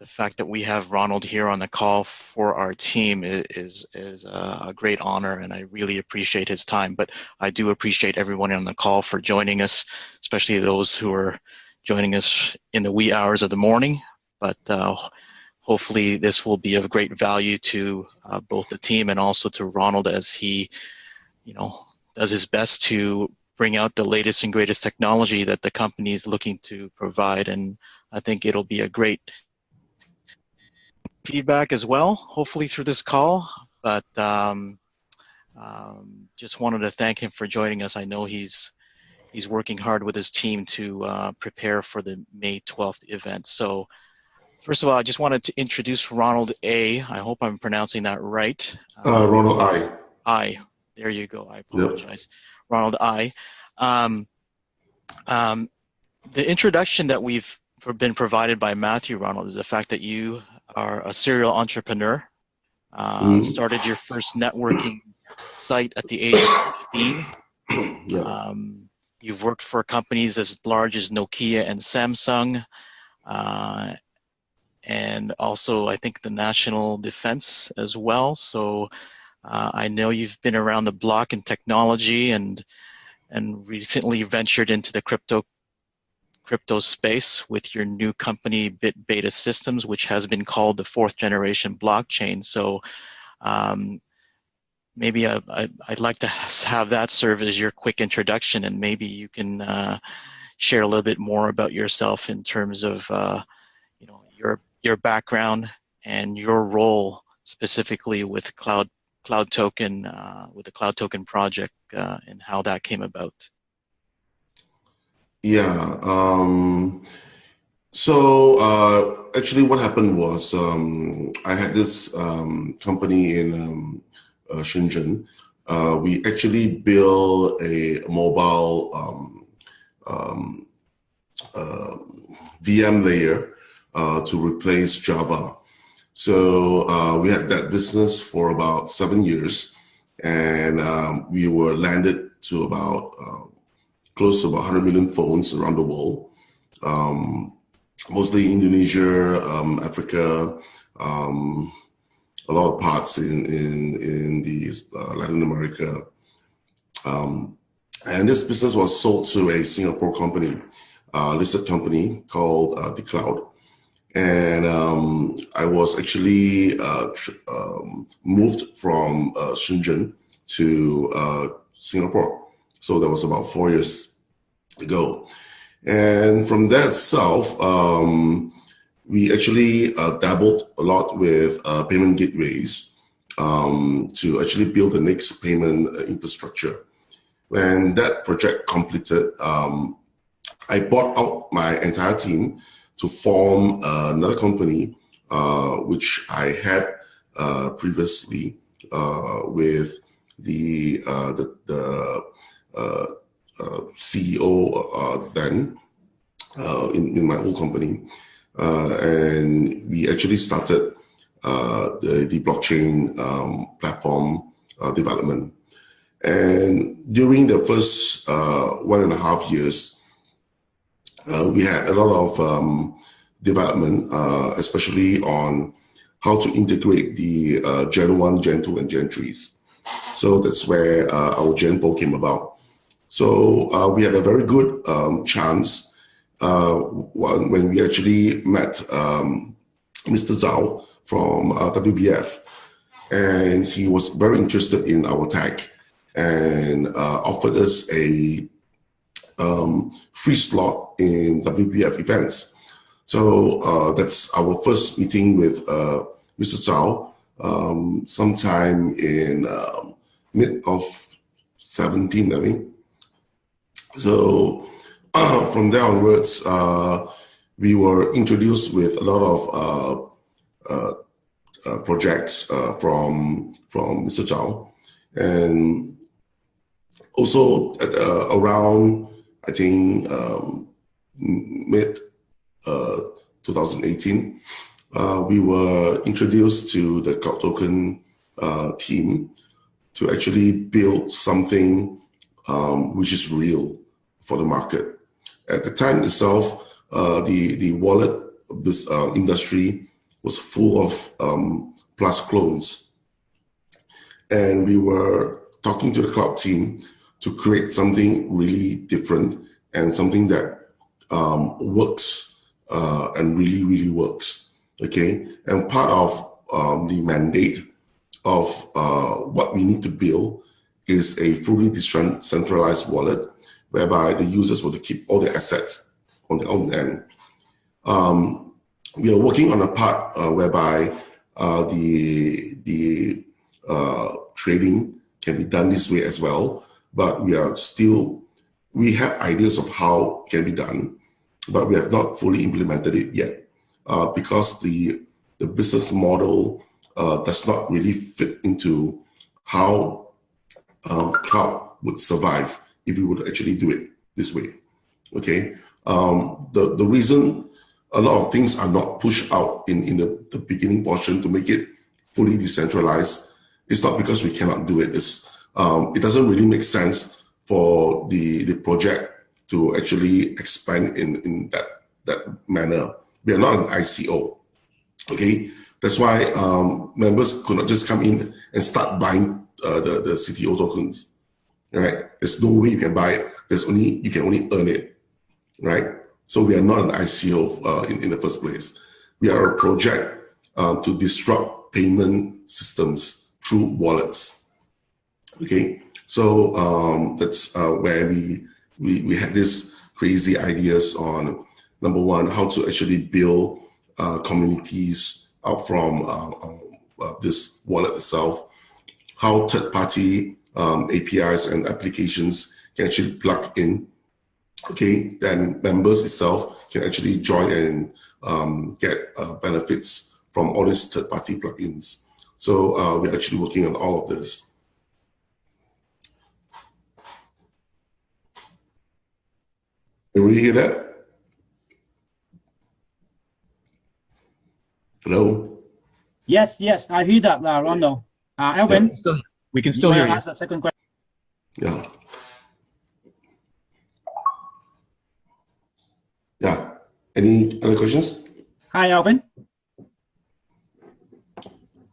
the fact that we have Ronald here on the call for our team is a great honor, and I really appreciate his time. But I do appreciate everyone on the call for joining us, especially those who are joining us in the wee hours of the morning. But hopefully this will be of great value to both the team and also to Ronald as he, does his best to bring out the latest and greatest technology that the company is looking to provide. And I think it'll be a great feedback as well, hopefully through this call. But just wanted to thank him for joining us. I know he's working hard with his team to prepare for the May 12th event. So first of all, I just wanted to introduce Ronald Aai. I hope I'm pronouncing that right. Ronald Aai. Aai. There you go. I apologize. Yep. Ronald Aai. The introduction that we've been provided by Matthew, Ronald, is the fact that you are a serial entrepreneur. Started your first networking site at the age of 15. Yeah. You've worked for companies as large as Nokia and Samsung, and also I think the National Defense as well. So I know you've been around the block in technology and recently ventured into the crypto space with your new company Beta Systems, which has been called the 4th generation blockchain. So maybe I'd like to have that serve as your quick introduction, and maybe you can share a little bit more about yourself in terms of your background and your role specifically with PlusToken, with the PlusToken project, and how that came about. Yeah. So actually, what happened was I had this company in Shenzhen. We actually built a mobile VM layer to replace Java. So we had that business for about 7 years, and we were landed to about close to about 100 million phones around the world, mostly Indonesia, Africa, a lot of parts in the Latin America. And this business was sold to a Singapore company, listed company called The Cloud. And I was actually moved from Shenzhen to Singapore. So that was about 4 years ago. And from that itself, we actually dabbled a lot with payment gateways to actually build the next payment infrastructure. When that project completed, I bought out my entire team to form another company, which I had previously with the CEO then in my old company, and we actually started the blockchain platform development. And during the first 1.5 years, we had a lot of development, especially on how to integrate the Gen 1, Gen 2, and Gen 3s. So that's where our Gen 4 came about. So we had a very good chance when we actually met Mr. Zhao from WBF, and he was very interested in our tech and offered us a free slot in WBF events. So that's our first meeting with Mr. Zhao sometime in mid of 17, I think. So from there onwards, we were introduced with a lot of projects from Mr. Zhao, and also around I think mid 2018, we were introduced to the PlusToken team to actually build something which is real for the market. At the time itself, the wallet industry was full of Plus clones. And we were talking to the cloud team to create something really different and something that works and really, really works. Okay. And part of the mandate of what we need to build is a fully decentralized wallet whereby the users will keep all their assets on their own end. We are working on a part whereby the trading can be done this way as well, but we have ideas of how it can be done, but we have not fully implemented it yet because the business model does not really fit into how cloud would survive if we would actually do it this way. Okay, the reason a lot of things are not pushed out in the beginning portion to make it fully decentralized is not because we cannot do it. It doesn't really make sense for the project to actually expand in that manner. We are not an ICO. Okay, that's why members could not just come in and start buying the CTO tokens. Right? There's no way you can buy it. You can only earn it. Right? So we are not an ICO in the first place. We are a project to disrupt payment systems through wallets. Okay, so that's where we had these crazy ideas on, number one, how to actually build communities out from this wallet itself, how third-party APIs and applications can actually plug in. Okay, then members itself can actually join and get benefits from all these third-party plugins. So we're actually working on all of this. Can we hear that? Hello? Yes, I hear that, Ronald. Alvin, yeah, we can still hear you. Ask a second question. Yeah. Yeah. Any other questions? Hi, Alvin.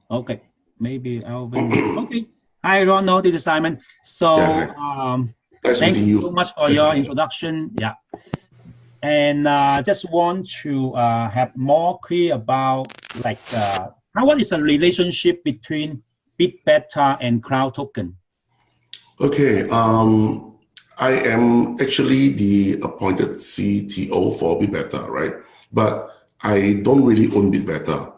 Okay, maybe Alvin. Okay. Hi, Ronald. This is Simon. So, nice thank meeting you so much for your introduction. Yeah. And just want to have more clear about what is the relationship between BitBeta and CloudToken? Okay. I am actually the appointed CTO for BitBeta, right? But I don't really own BitBeta.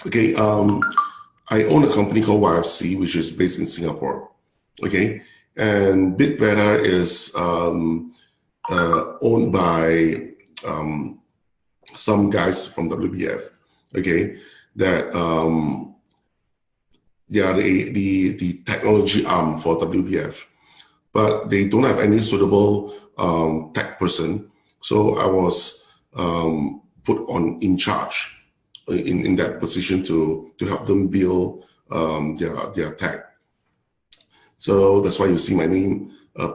Okay. I own a company called YFC, which is based in Singapore. Okay. And BitBeta is owned by some guys from WBF. Okay. That they are the technology arm for WBF. But they don't have any suitable tech person. So I was put in charge in that position to help them build their tech. So that's why you see my name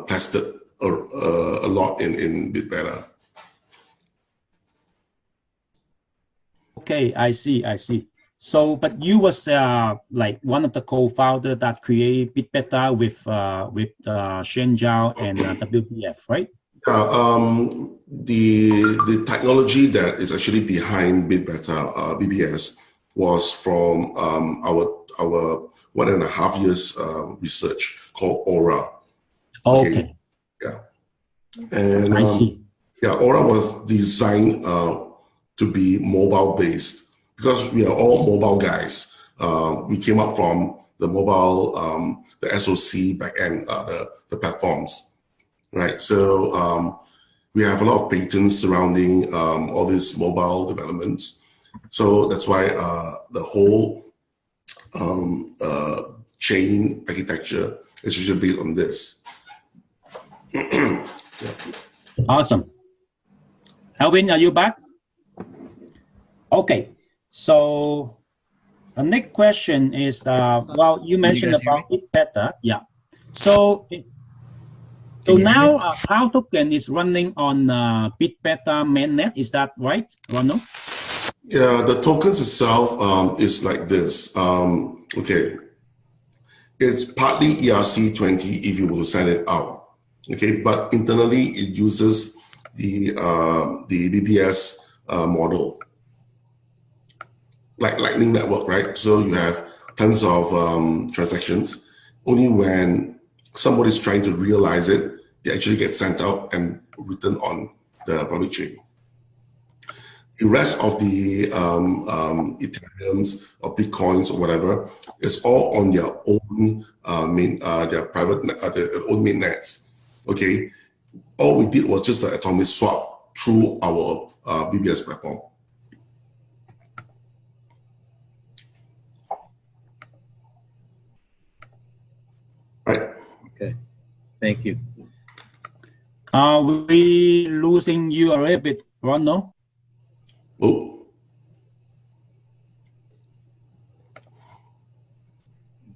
plastered a lot in BitBeta. Okay, I see. So, but you was like one of the co-founder that create BitBeta with Shen Zhao and WBF, right? The technology that is actually behind BitBeta BBS was from our 1.5 years research called Aura. Okay. Yeah. And I see. Yeah, Aura was designed to be mobile based. Because we are all mobile guys, we came up from the mobile, the SoC backend, the platforms, right? So we have a lot of patents surrounding all these mobile developments. So that's why the whole chain architecture is usually based on this. Yeah. Awesome. Alvin, are you back? Okay. So the next question is, well, you mentioned about BitBeta, yeah. So now CloudToken is running on BitBeta mainnet. Is that right, Ronald? Yeah, the tokens itself is like this. Okay, it's partly ERC20 if you were to send it out. Okay, but internally it uses the BBS model, like Lightning Network, right? So you have tons of transactions. Only when somebody's trying to realize it, they actually get sent out and written on the public chain. The rest of the Ethereums or Bitcoins or whatever is all on their own their private their own mainnets. Okay, all we did was just an atomic swap through our BBS platform. Right. Okay. Thank you. Are we losing you a little bit, Ronald? Oh.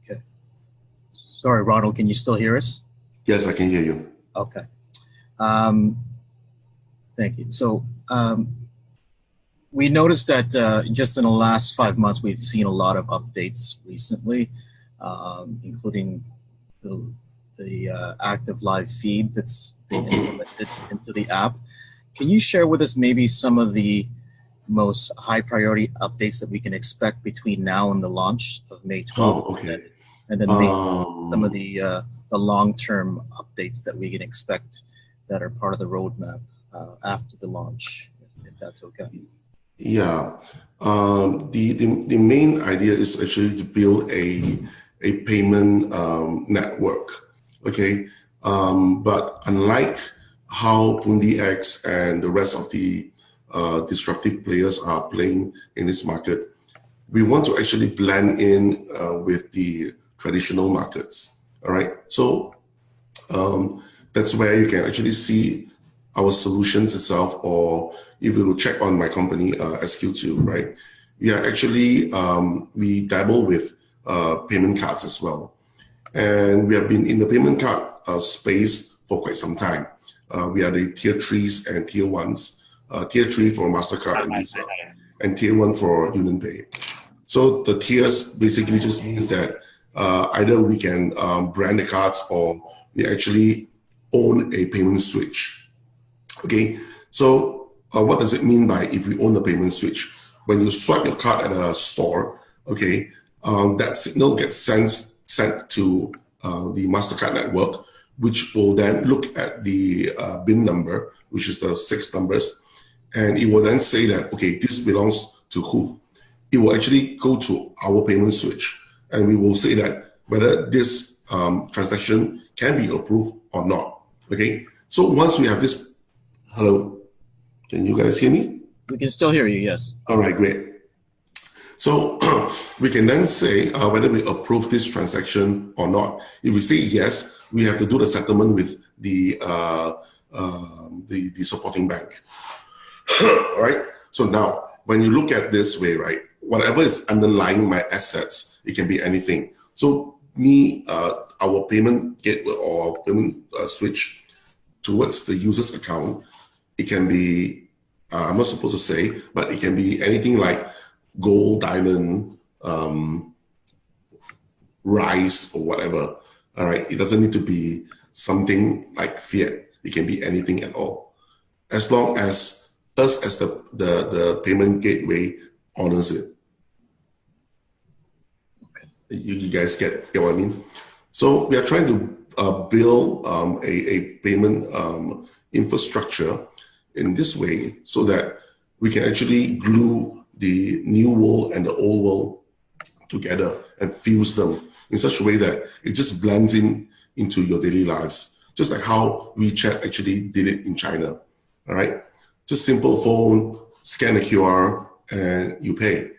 Okay. Sorry, Ronald, can you still hear us? Yes, I can hear you. Okay. Thank you. So we noticed that just in the last 5 months, we've seen a lot of updates recently, including the active live feed that's being implemented into the app. Can you share with us maybe some of the most high priority updates that we can expect between now and the launch of May 12th? Oh, okay. And then maybe some of the long-term updates that we can expect that are part of the roadmap after the launch, if that's okay. Yeah, the main idea is actually to build a payment network. Okay, but unlike how PundiX and the rest of the disruptive players are playing in this market, we want to actually blend in with the traditional markets. All right, so that's where you can actually see our solutions itself, or if you will check on my company, SQ2, right? We are actually, we dabble with payment cards as well. And we have been in the payment card space for quite some time. We are the tier 3s and tier 1s. Tier 3 for MasterCard and Visa, and tier 1 for UnionPay. So the tiers basically just means that either we can brand the cards or we actually own a payment switch. Okay, so what does it mean by if we own the payment switch? When you swipe your card at a store, okay, that signal gets sent to the MasterCard network, which will then look at the BIN number, which is the 6 numbers, and it will then say that, okay, this belongs to who? It will actually go to our payment switch, and we will say that whether this transaction can be approved or not. Okay, so once we have this, hello, can you guys hear me? We can still hear you, yes. All right, great. So we can then say whether we approve this transaction or not. If we say yes, we have to do the settlement with the supporting bank. All right. So now, when you look at this way, right, whatever is underlying my assets, it can be anything. So our payment gateway or payment switch towards the user's account, it can be, I'm not supposed to say, but it can be anything like gold, diamond, rice, or whatever. All right. It doesn't need to be something like fiat. It can be anything at all, as long as us as the payment gateway honors it. Okay. You guys get what I mean? So we are trying to build a payment infrastructure in this way so that we can actually glue the new world and the old world together and fuse them in such a way that it just blends into your daily lives, just like how WeChat actually did it in China. All right, just simple phone, scan the QR, and you pay.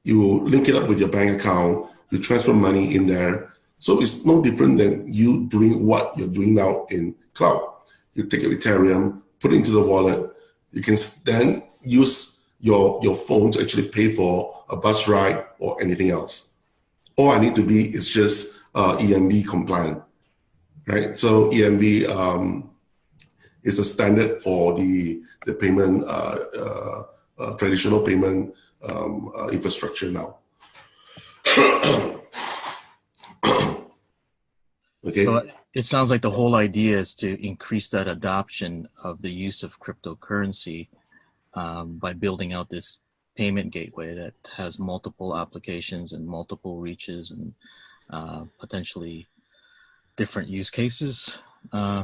You link it up with your bank account, you transfer money in there. So it's no different than you doing what you're doing now in cloud. You take your Ethereum, put it into the wallet. You can then use your phone to actually pay for a bus ride or anything else. All I need to be is just EMV compliant, right? So EMV is a standard for the payment, traditional payment infrastructure now. Okay. So it sounds like the whole idea is to increase that adoption of the use of cryptocurrency by building out this payment gateway that has multiple applications and multiple reaches and potentially different use cases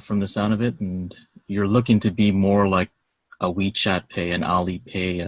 from the sound of it. And you're looking to be more like a WeChat Pay, an Alipay,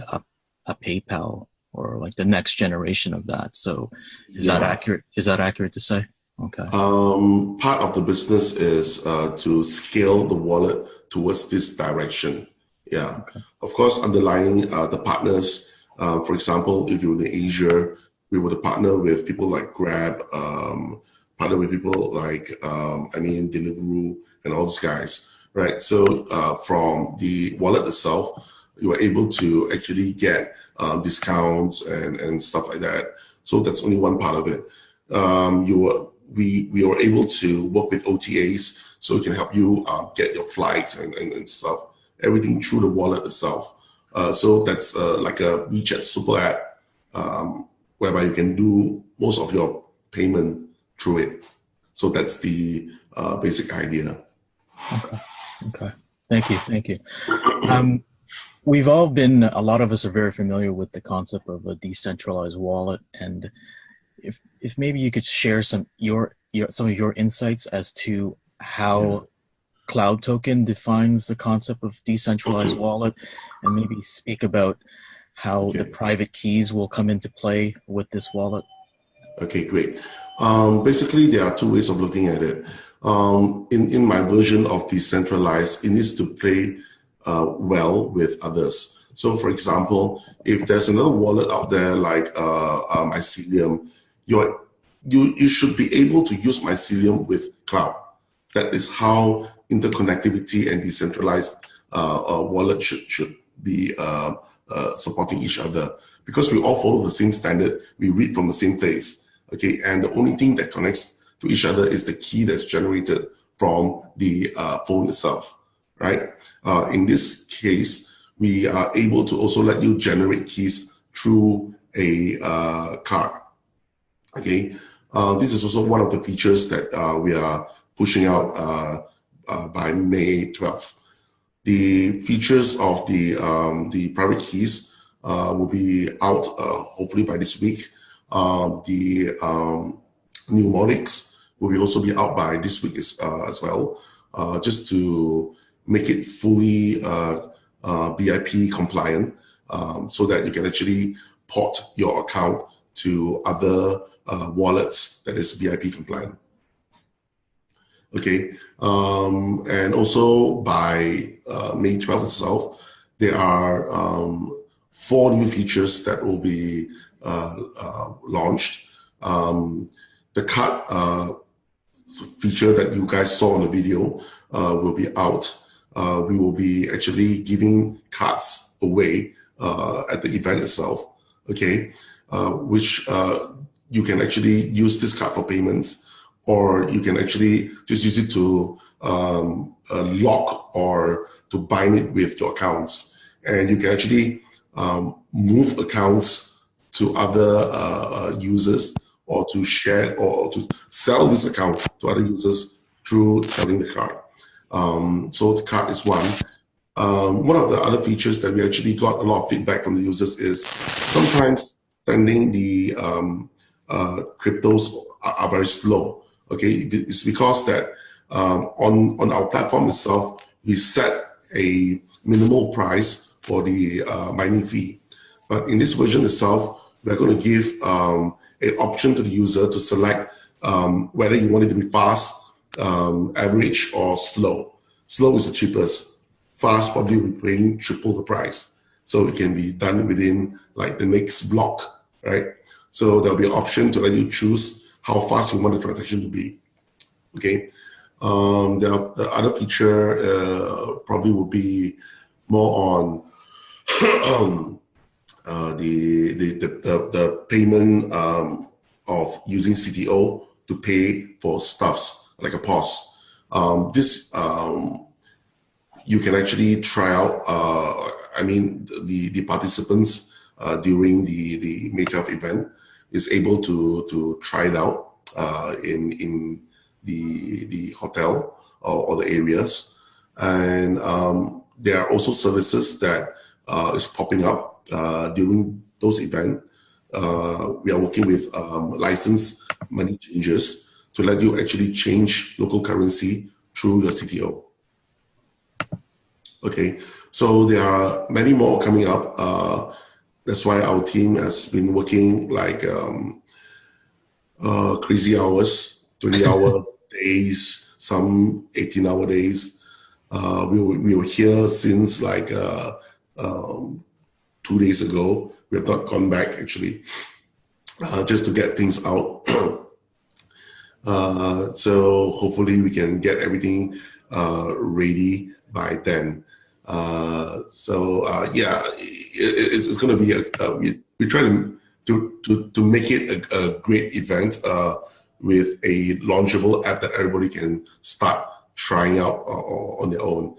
a PayPal, or like the next generation of that. So is that accurate? Is that accurate to say? Okay. Part of the business is to scale the wallet towards this direction. Yeah. Okay. Of course, underlying the partners, for example, if you're in Asia, we would partner with people like Grab, partner with people like, Deliveroo and all those guys, right? So from the wallet itself, you are able to actually get discounts and stuff like that. So that's only one part of it. We are able to work with OTAs, so it can help you get your flights and stuff, everything through the wallet itself. So that's like a WeChat super app, whereby you can do most of your payment through it. So that's the basic idea. Okay. Thank you. We've all been, a lot of us are very familiar with the concept of a decentralized wallet, and if maybe you could share some of your insights as to how PlusToken defines the concept of decentralized wallet, and maybe speak about how the private keys will come into play with this wallet. Okay, great. Basically, there are two ways of looking at it. In my version of decentralized, it needs to play well with others. So, for example, if there's another wallet out there like Mycelium, you should be able to use Mycelium with cloud. That is how interconnectivity and decentralized wallet should be supporting each other, because we all follow the same standard. We read from the same place, okay? And the only thing that connects to each other is the key that's generated from the phone itself, right? In this case, we are able to also let you generate keys through a card, okay? This is also one of the features that we are pushing out by May 12th. The features of the private keys will be out hopefully by this week. The mnemonics will also be out by this week as well, just to make it fully BIP compliant, so that you can actually port your account to other wallets that is BIP compliant. Okay, and also by May 12th itself, there are 4 new features that will be launched. The card feature that you guys saw on the video will be out. We will be actually giving cards away at the event itself, okay, which you can actually use this card for payments, or you can actually just use it to lock or to bind it with your accounts. And you can actually move accounts to other users, or to share or to sell this account to other users through selling the card. So the card is one. One of the other features that we actually got a lot of feedback from the users is sometimes sending the cryptos are very slow. Okay, it's because that on our platform itself, we set a minimal price for the mining fee. But in this version itself, we're going to give an option to the user to select whether you want it to be fast, average, or slow. Slow is the cheapest. Fast probably will be paying triple the price. So it can be done within like the next block, right? So there'll be an option to let you choose how fast you want the transaction to be. Okay. The other feature probably will be more on the payment of using CTO to pay for stuffs like a POS. This you can actually try out. The participants during the May 12th event is able to try it out in the hotel or the areas. And there are also services that is popping up during those events. We are working with licensed money changers to let you actually change local currency through your CTO. Okay, so there are many more coming up. That's why our team has been working like crazy hours, 20-hour days, some 18-hour days. We were here since like 2 days ago. We have not gone back actually, just to get things out. So hopefully we can get everything ready by then. Yeah, it's going to be we try to make it a great event with a launchable app that everybody can start trying out on their own.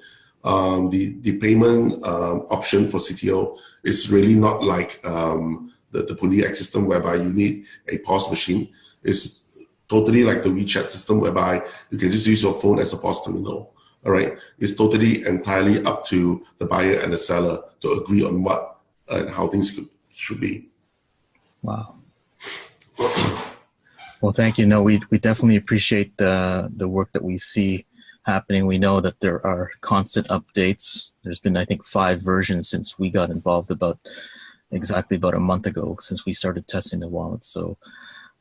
The payment option for CTO is really not like the Pundi system whereby you need a POS machine. It's totally like the WeChat system whereby you can just use your phone as a POS terminal. All right, it's totally entirely up to the buyer and the seller to agree on what and how things should be. Wow. Well, thank you. No, we definitely appreciate the work that we see happening. We know that there are constant updates. There's been, I think, 5 versions since we got involved exactly about a month ago since we started testing the wallet. So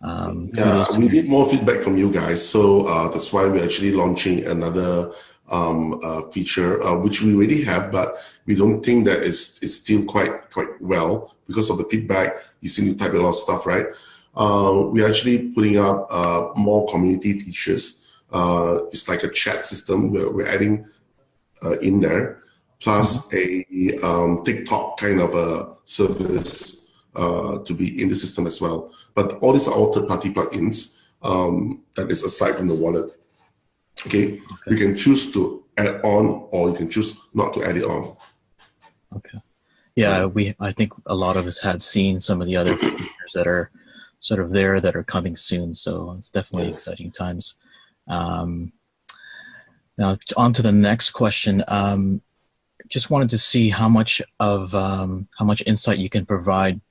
yeah, we need more feedback from you guys. So that's why we're actually launching another feature, which we already have, but we don't think that it's still quite well because of the feedback. You seem to type a lot of stuff, right? We're actually putting up more community features. It's like a chat system where we're adding in there, plus a TikTok kind of a service to be in the system as well. But all these are all third-party plugins that is aside from the wallet. Okay, you can choose to add on, or you can choose not to add it on. Okay. Yeah, I think a lot of us had seen some of the other features that are sort of there that are coming soon. So it's definitely exciting times. Now on to the next question. Just wanted to see how much insight you can provide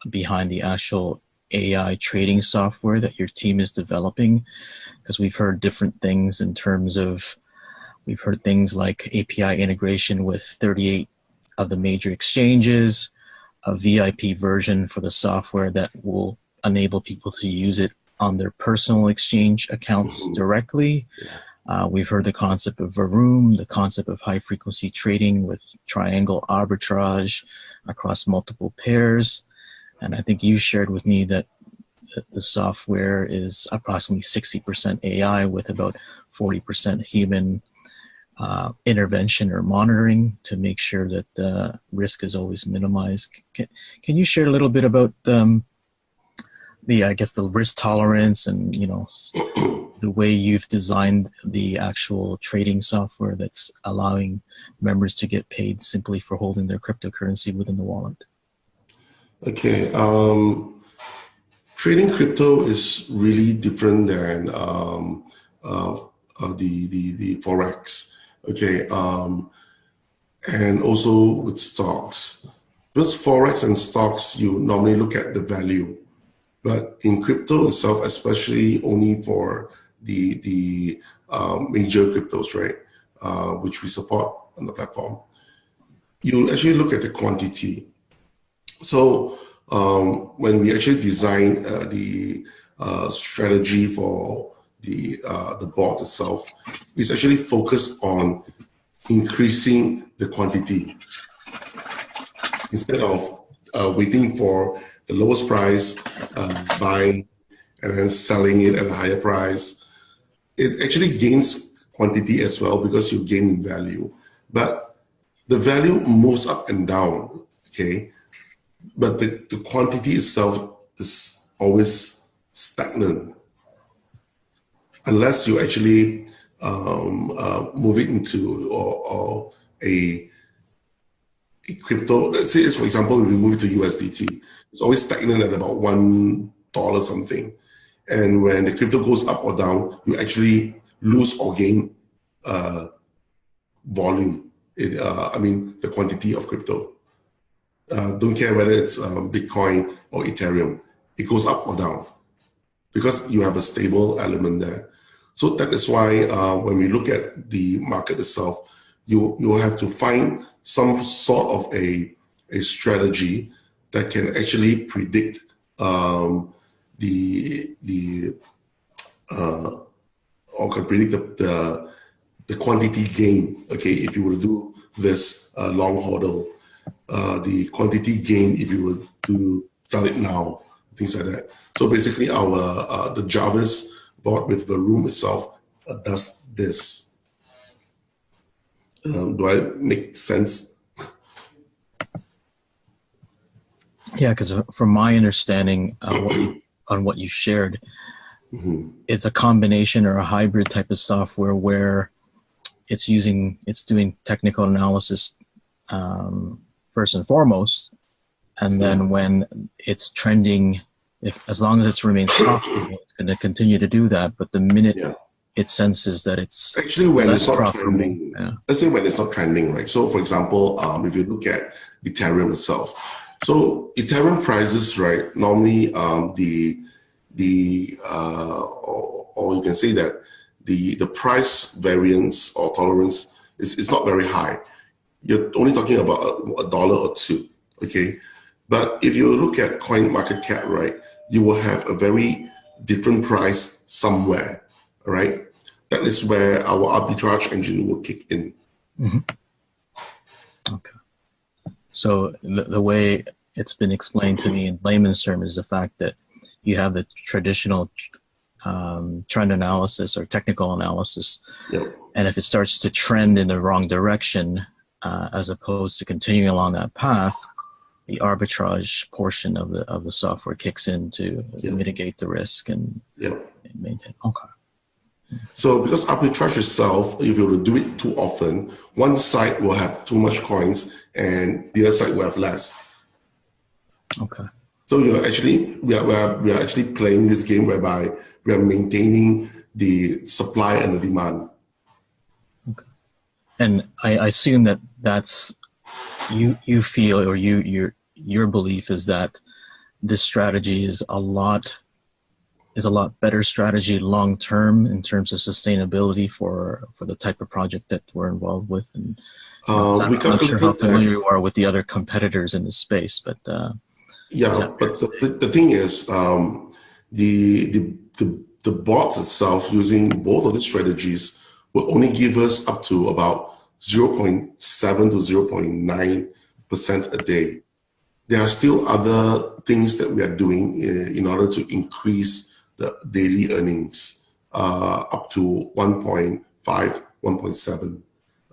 behind the actual AI trading software that your team is developing, because we've heard different things in terms of, we've heard things like API integration with 38 of the major exchanges, a VIP version for the software that will enable people to use it on their personal exchange accounts directly. We've heard the concept of Varoom, the concept of high frequency trading with triangle arbitrage across multiple pairs. And I think you shared with me that the software is approximately 60% AI with about 40% human intervention or monitoring to make sure that the risk is always minimized. Can you share a little bit about the risk tolerance and, you know, the way you've designed the actual trading software that's allowing members to get paid simply for holding their cryptocurrency within the wallet? Okay. Trading crypto is really different than the Forex. Okay. And also with stocks. Because Forex and stocks, you normally look at the value. But in crypto itself, especially only for the major cryptos, right, which we support on the platform, you actually look at the quantity. So when we actually design the strategy for the bot itself, it's actually focused on increasing the quantity instead of waiting for the lowest price, buying and then selling it at a higher price. It actually gains quantity as well because you gain value, but the value moves up and down. Okay. But the quantity itself is always stagnant unless you actually move it into or a crypto, let's say, for example, if we move to USDT, it's always stagnant at about $1 something. And when the crypto goes up or down, you actually lose or gain volume. The quantity of crypto. Don't care whether it's Bitcoin or Ethereum. It goes up or down because you have a stable element there. So that is why when we look at the market itself, you have to find some sort of a strategy that can actually predict or can predict the quantity gain. Okay, if you were to do this long HODL, the quantity gain if you were to sell it now, things like that. So basically, the Jarvis board with the room itself does this. Do I make sense? Yeah, because from my understanding on what you shared, it's a combination or a hybrid type of software where it's doing technical analysis first and foremost, and then when it's trending, as long as it remains profitable, it's going to continue to do that. But the minute it senses that it's actually when less it's not profitable, trending, let's say when it's not trending, right? So for example, if you look at Ethereum itself, so Ethereum prices, right? Normally, or you can say that the price variance or tolerance is not very high. You're only talking about $1 or $2, okay? But if you look at coin market cap, right, you will have a very different price somewhere, right? That is where our arbitrage engine will kick in. Okay. So the way it's been explained to me in layman's terms is the fact that you have the traditional trend analysis or technical analysis, and if it starts to trend in the wrong direction, as opposed to continuing along that path, the arbitrage portion of the software kicks in to mitigate the risk and maintain. Okay. So because arbitrage itself, if you were to do it too often, one side will have too much coins and the other side will have less. Okay. So we are actually playing this game whereby we are maintaining the supply and the demand. Okay. And I assume that's you feel, or your belief is that this strategy is a lot better strategy long term in terms of sustainability for the type of project that we're involved with. And I'm not sure how familiar you are with the other competitors in this space, but but the thing is, the bots itself using both of the strategies will only give us up to about 0.7 to 0.9% a day. There are still other things that we are doing in order to increase the daily earnings up to 1.5, 1.7.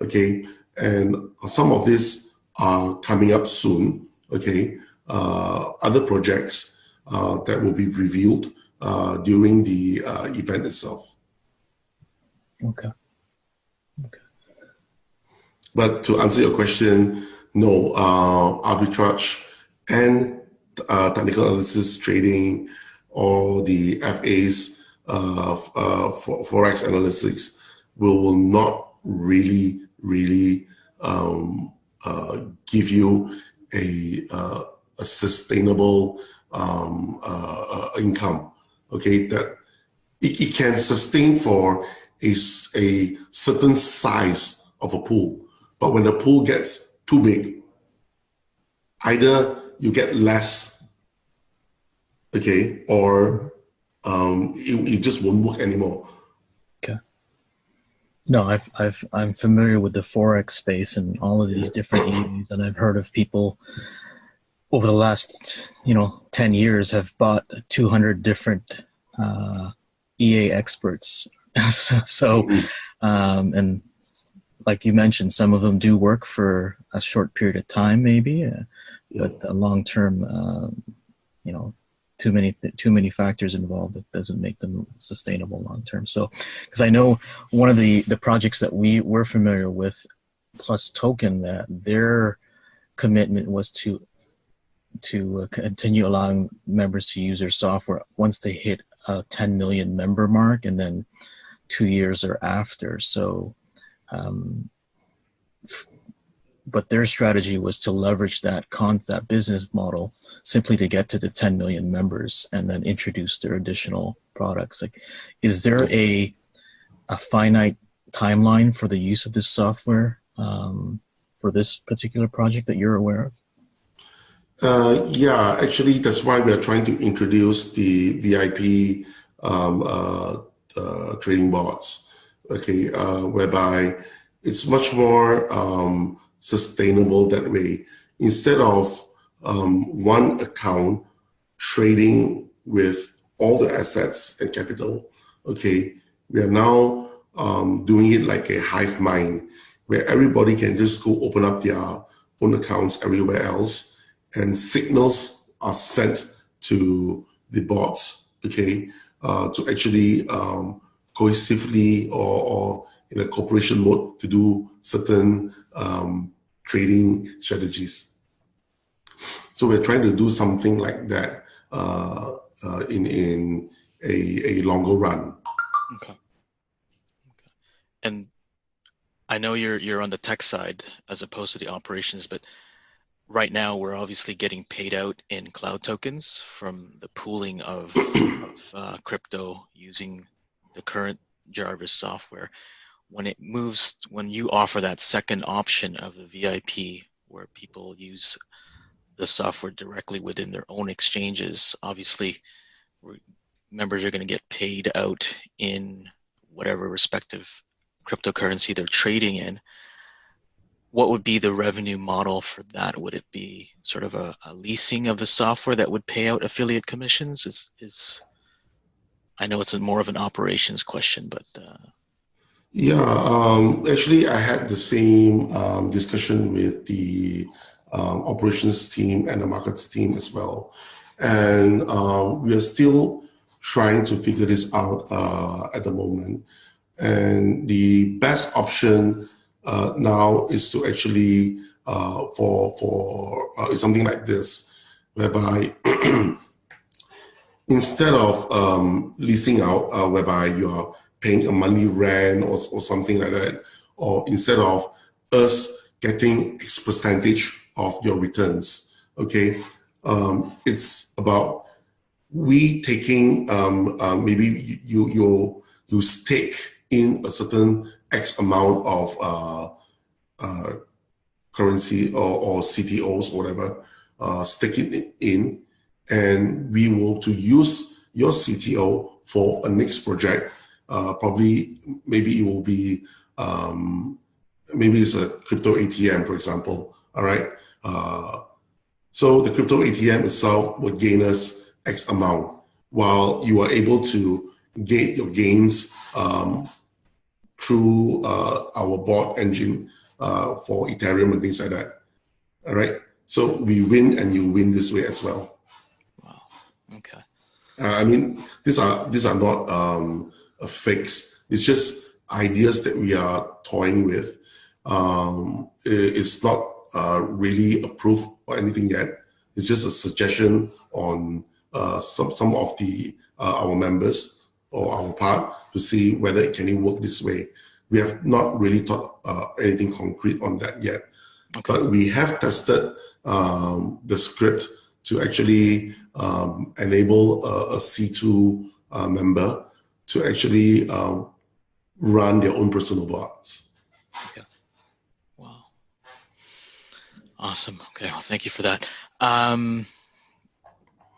Okay, and some of these are coming up soon. Okay, other projects that will be revealed during the event itself. Okay. But to answer your question, no, arbitrage and technical analysis trading or the FAs, Forex analytics will not really give you a sustainable income. Okay, that it can sustain for a certain size of a pool. But when the pool gets too big, either you get less, okay, or it just won't work anymore. Okay. No, I'm familiar with the Forex space and all of these different EAs, and I've heard of people over the last 10 years have bought 200 different EA experts. And like you mentioned, some of them do work for a short period of time, maybe, but long term, too many factors involved that doesn't make them sustainable long term. So, because I know one of the projects that we're familiar with, PlusToken, that their commitment was to continue allowing members to use their software once they hit a 10 million member mark, and then 2 years thereafter. So, but their strategy was to leverage that business model simply to get to the 10 million members and then introduce their additional products. Like, is there a finite timeline for the use of this software for this particular project that you're aware of? Yeah, actually, that's why we are trying to introduce the VIP trading bots, okay, whereby it's much more sustainable that way. Instead of one account trading with all the assets and capital, okay, we are now doing it like a hive mind, where everybody can just go open up their own accounts everywhere else, and signals are sent to the bots, okay, to actually cohesively or in a cooperation mode to do certain trading strategies. So we're trying to do something like that in a longer run. Okay. And I know you're on the tech side as opposed to the operations, but right now we're obviously getting paid out in cloud tokens from the pooling of crypto using the current Jarvis software. When you offer that second option of the VIP, where people use the software directly within their own exchanges, obviously members are going to get paid out in whatever respective cryptocurrency they're trading in. What would be the revenue model for that? Would it be sort of a leasing of the software that would pay out affiliate commissions? I know it's more of an operations question, but yeah, actually, I had the same discussion with the operations team and the markets team as well, and we are still trying to figure this out at the moment. And the best option now is to actually for something like this, whereby instead of leasing out, whereby you are paying a monthly rent or something like that, or instead of us getting X percentage of your returns, okay, it's about we taking maybe you stake in a certain X amount of currency or CTOs or whatever, staking it in, and we will to use your CTO for a next project. Probably, maybe it will be, maybe it's a crypto ATM, for example. All right. So the crypto ATM itself would gain us X amount, while you are able to get your gains through our bot engine for Ethereum and things like that. All right. So we win and you win this way as well. Wow. Okay. I mean, these are not a fix. It's just ideas that we are toying with. It's not really approved or anything yet. It's just a suggestion on some of the our members or our part to see whether it can work this way. We have not really thought anything concrete on that yet. Okay. But we have tested the script to actually enable a C2 member to actually run their own personal bots. Okay. Wow. Awesome. Okay. Well, thank you for that.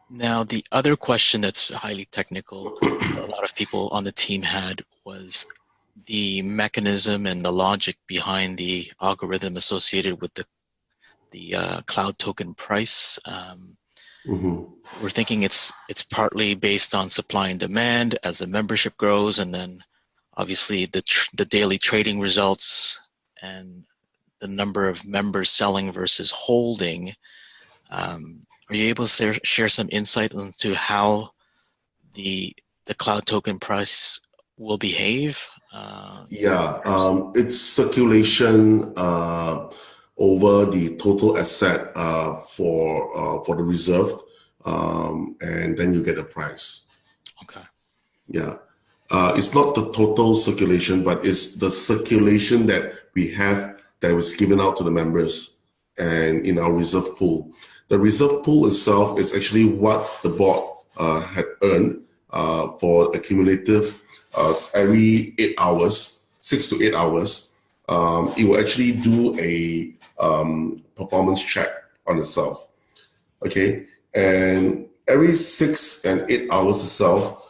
Now, the other question that's highly technical, a lot of people on the team had, was the mechanism and the logic behind the algorithm associated with the cloud token price. We're thinking it's partly based on supply and demand as the membership grows, and then obviously the daily trading results and the number of members selling versus holding. Are you able to share some insight into how the cloud token price will behave? Yeah, it's circulation over the total asset for the reserved, and then you get a price. Okay. Yeah. It's not the total circulation, but it's the circulation that we have that was given out to the members and in our reserve pool. The reserve pool itself is actually what the board had earned for accumulative every 8 hours, 6 to 8 hours. It will actually do a performance check on itself. Okay, and every 6 and 8 hours itself,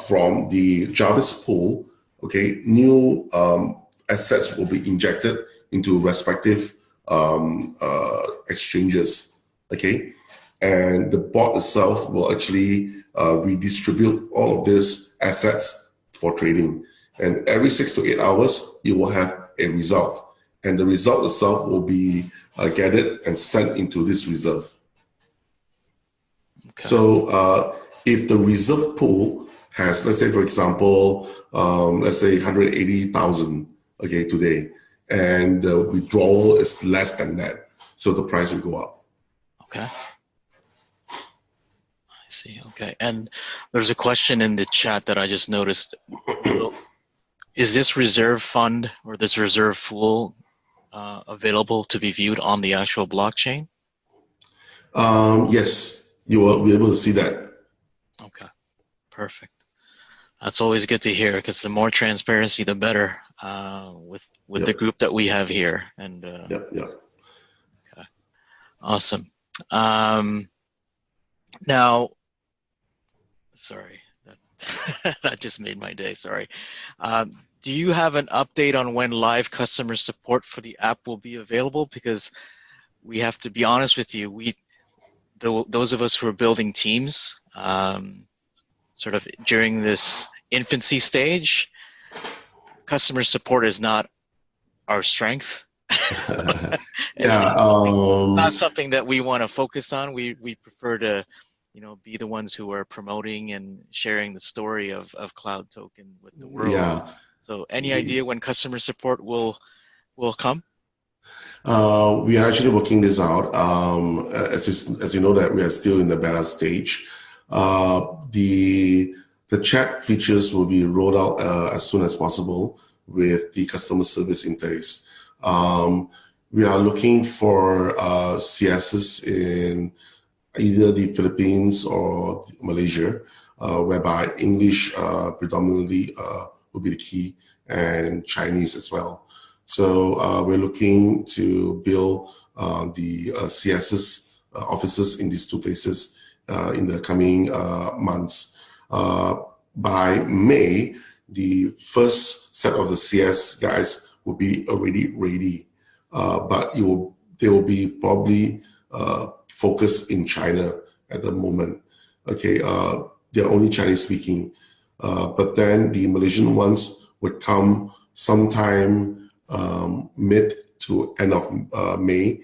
from the Jarvis pool, okay, new assets will be injected into respective exchanges, okay, and the bot itself will actually redistribute all of these assets for trading. And every 6 to 8 hours, you will have a result, and the result itself will be gathered and sent into this reserve. Okay. So if the reserve pool has, let's say, for example, let's say 180,000, okay, today, and the withdrawal is less than that, so the price will go up. Okay. I see. Okay. And there's a question in the chat that I just noticed. Is this reserve fund or this reserve pool available to be viewed on the actual blockchain? Yes, you will be able to see that. Okay. Perfect. That's always good to hear, because the more transparency, the better with Yep. the group that we have here. And Yep. Okay, awesome. Now, sorry, that just made my day. Sorry. Do you have an update on when live customer support for the app will be available? Because we have to be honest with you, those of us who are building teams, sort of during this infancy stage, customer support is not our strength. It's not something that we want to focus on. We prefer to, be the ones who are promoting and sharing the story of PlusToken with the world. Yeah. So any idea when customer support will come? We are actually working this out. As you know that we are still in the beta stage. The chat features will be rolled out as soon as possible with the customer service interface. We are looking for CSs in either the Philippines or Malaysia, whereby English predominantly will be the key, and Chinese as well. So we're looking to build the CSs offices in these two places in the coming months. By May, the first set of the CS guys will be already ready, but they will be probably focused in China at the moment. Okay, they're only Chinese speaking, but then the Malaysian ones would come sometime mid to end of May.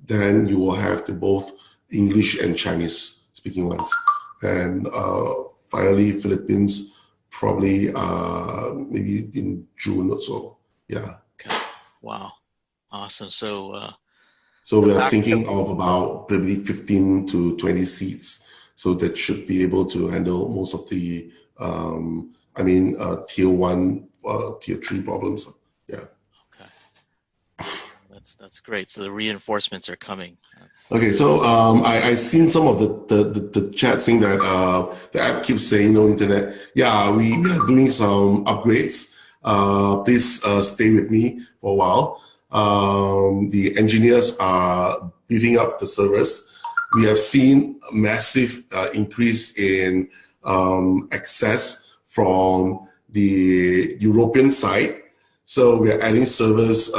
Then you will have both English and Chinese speaking ones, and finally Philippines probably maybe in June or so. Yeah. Okay. Wow. Awesome. So we are thinking of about maybe 15 to 20 seats. So that should be able to handle most of the, tier 1, tier 3 problems. Yeah. Okay. That's great. So the reinforcements are coming. Okay. So I seen some of the chat saying that the app keeps saying no internet. Yeah, we are doing some upgrades. Please stay with me for a while. The engineers are beefing up the servers. We have seen a massive increase in access from the European side. So we are adding servers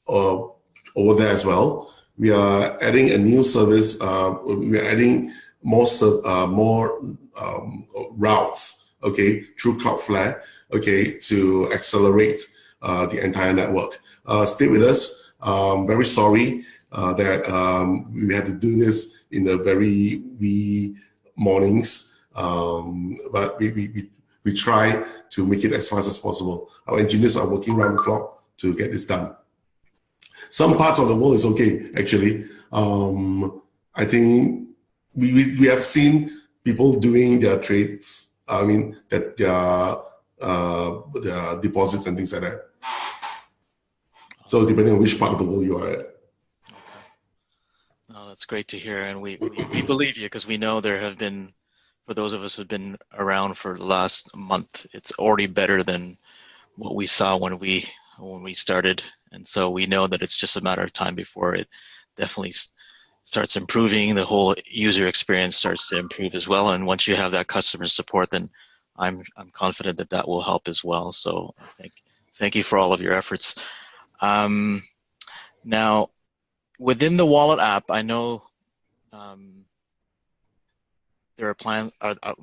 over there as well. We are adding a new service. We are adding more routes, okay, through Cloudflare, okay, to accelerate the entire network. Stay with us. Very sorry that we had to do this in the very wee mornings, but we try to make it as fast as possible. Our engineers are working around the clock to get this done. Some parts of the world is okay, actually. I think we have seen people doing their trades, I mean, that their deposits and things like that. So depending on which part of the world you are at. Oh, that's great to hear. And we believe you because we know there have been, for those of us who've been around for the last month, it's already better than what we saw when we started. And so we know that it's just a matter of time before it definitely starts improving. The whole user experience starts to improve as well. And once you have that customer support, then I'm confident that that will help as well. So thank you for all of your efforts. Now, within the wallet app, I know there are plans.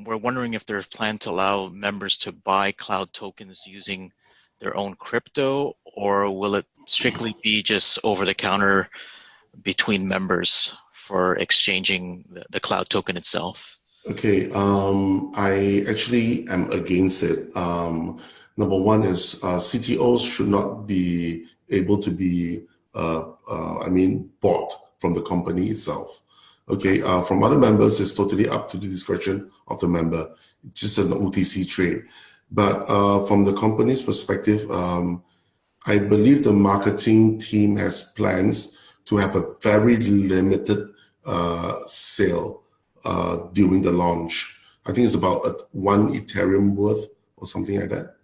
We're wondering if there's plan to allow members to buy cloud tokens using their own crypto, or will it strictly be just over the counter between members for exchanging the cloud token itself? Okay, I actually am against it. Number one is CTOs should not be able to be, bought from the company itself. Okay, from other members, it's totally up to the discretion of the member. It's just an OTC trade. But from the company's perspective, I believe the marketing team has plans to have a very limited sale during the launch. I think it's about 1 Ethereum worth or something like that.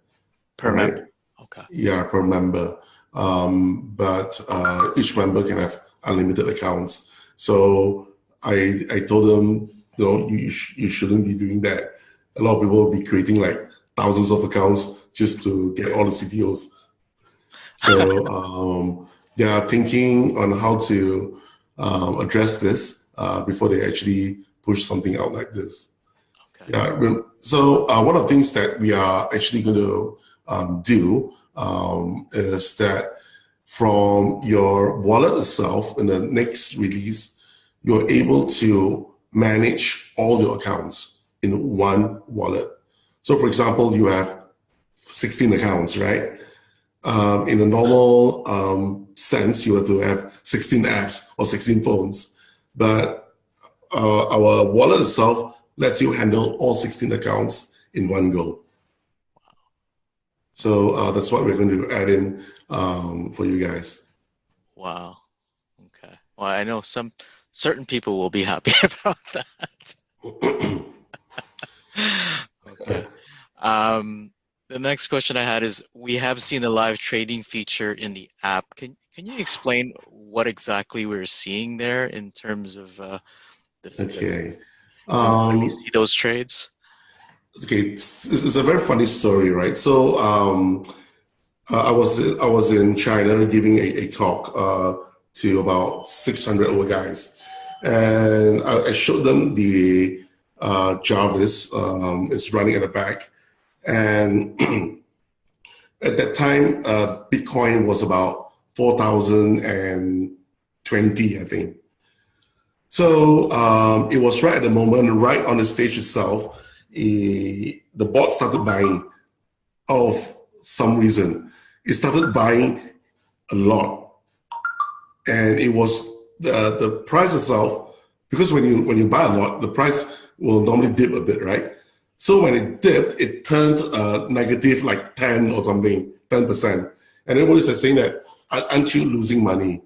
Per member. Okay. Yeah, per member. But each member can have unlimited accounts. So I told them, you shouldn't be doing that. A lot of people will be creating like thousands of accounts just to get all the CTOs. So they are thinking on how to address this before they actually push something out like this. Okay. Yeah. So one of the things that we are actually going to do is that from your wallet itself, in the next release, you're able to manage all your accounts in one wallet. So for example, you have 16 accounts, right? In a normal sense, you have to have 16 apps or 16 phones. But our wallet itself lets you handle all 16 accounts in one go. So that's what we're going to add in for you guys. Wow. Okay. Well, I know certain people will be happy about that. Okay. The next question I had is, we have seen the live trading feature in the app. Can you explain what exactly we're seeing there in terms of when we see those trades? Okay, it's a very funny story, right? So I was in China giving a talk to about 600 over guys, and I showed them the Jarvis is running at the back, and at that time Bitcoin was about 4,020, I think. So it was right at the moment, right on the stage itself, the bot started buying of some reason. It started buying a lot, and it was the price itself, because when you buy a lot, the price will normally dip a bit, right? So when it dipped, it turned negative like 10 or something, 10%. And everybody's saying that, aren't you losing money?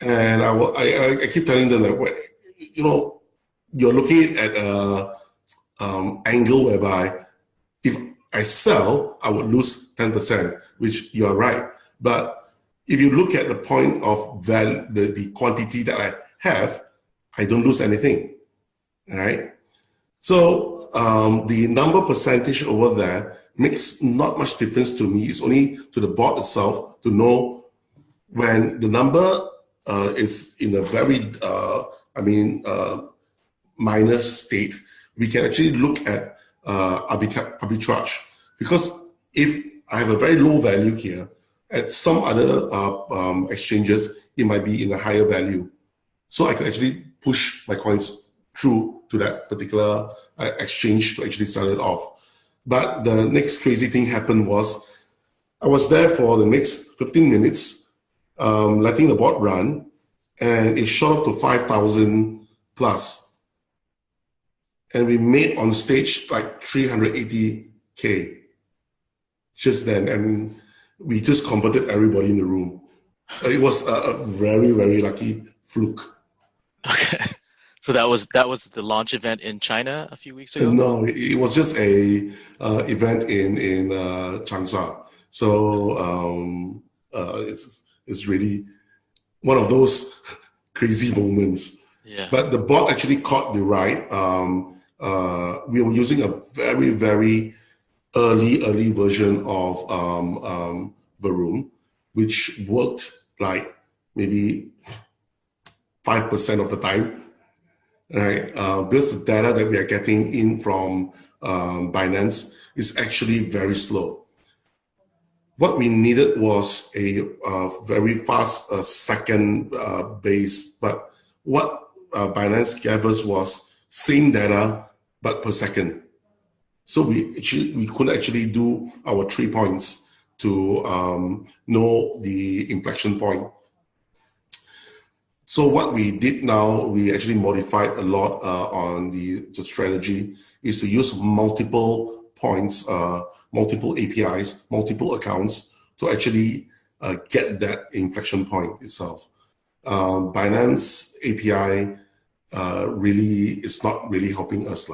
And I keep telling them that, you're looking at an angle whereby if I sell, I would lose 10%, which you're right. But if you look at the point of value, the quantity that I have, I don't lose anything, all right? So the number percentage over there makes not much difference to me. It's only to the bot itself to know when the number is in a very, minor state. We can actually look at arbitrage, because if I have a very low value here, at some other exchanges, it might be in a higher value. So I can actually push my coins through to that particular exchange to actually sell it off. But the next crazy thing happened was, I was there for the next 15 minutes, letting the bot run, and it shot up to 5,000 plus. And we made on stage like 380K just then. And we just converted everybody in the room. It was a very, very lucky fluke. Okay. So that was the launch event in China a few weeks ago? No, it was just a event in Changsha. So it's really one of those crazy moments. Yeah. But the bot actually caught the ride. We were using a very, very early version of Varoom, which worked like maybe 5% of the time. Right, because the data that we are getting in from Binance is actually very slow. What we needed was a very fast second base, but what Binance gave us was same data but per second. So we couldn't actually do our 3 points to know the inflection point. So what we did now, we actually modified a lot on the strategy, is to use multiple points, multiple APIs, multiple accounts to actually get that inflection point itself. Binance API really is not really helping us.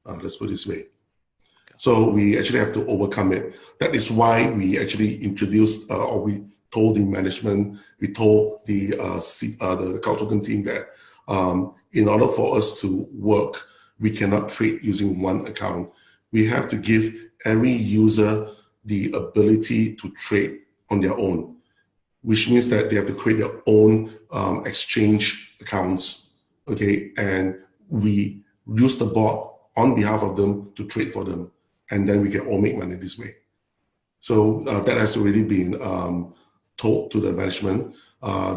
Let's put it this way. So we actually have to overcome it. That is why we actually introduced, or we told the management, we told the CTO team that in order for us to work, we cannot trade using one account. We have to give every user the ability to trade on their own, which means that they have to create their own exchange accounts, okay? And we use the bot on behalf of them to trade for them, and then we can all make money this way. So that has already been told to the management.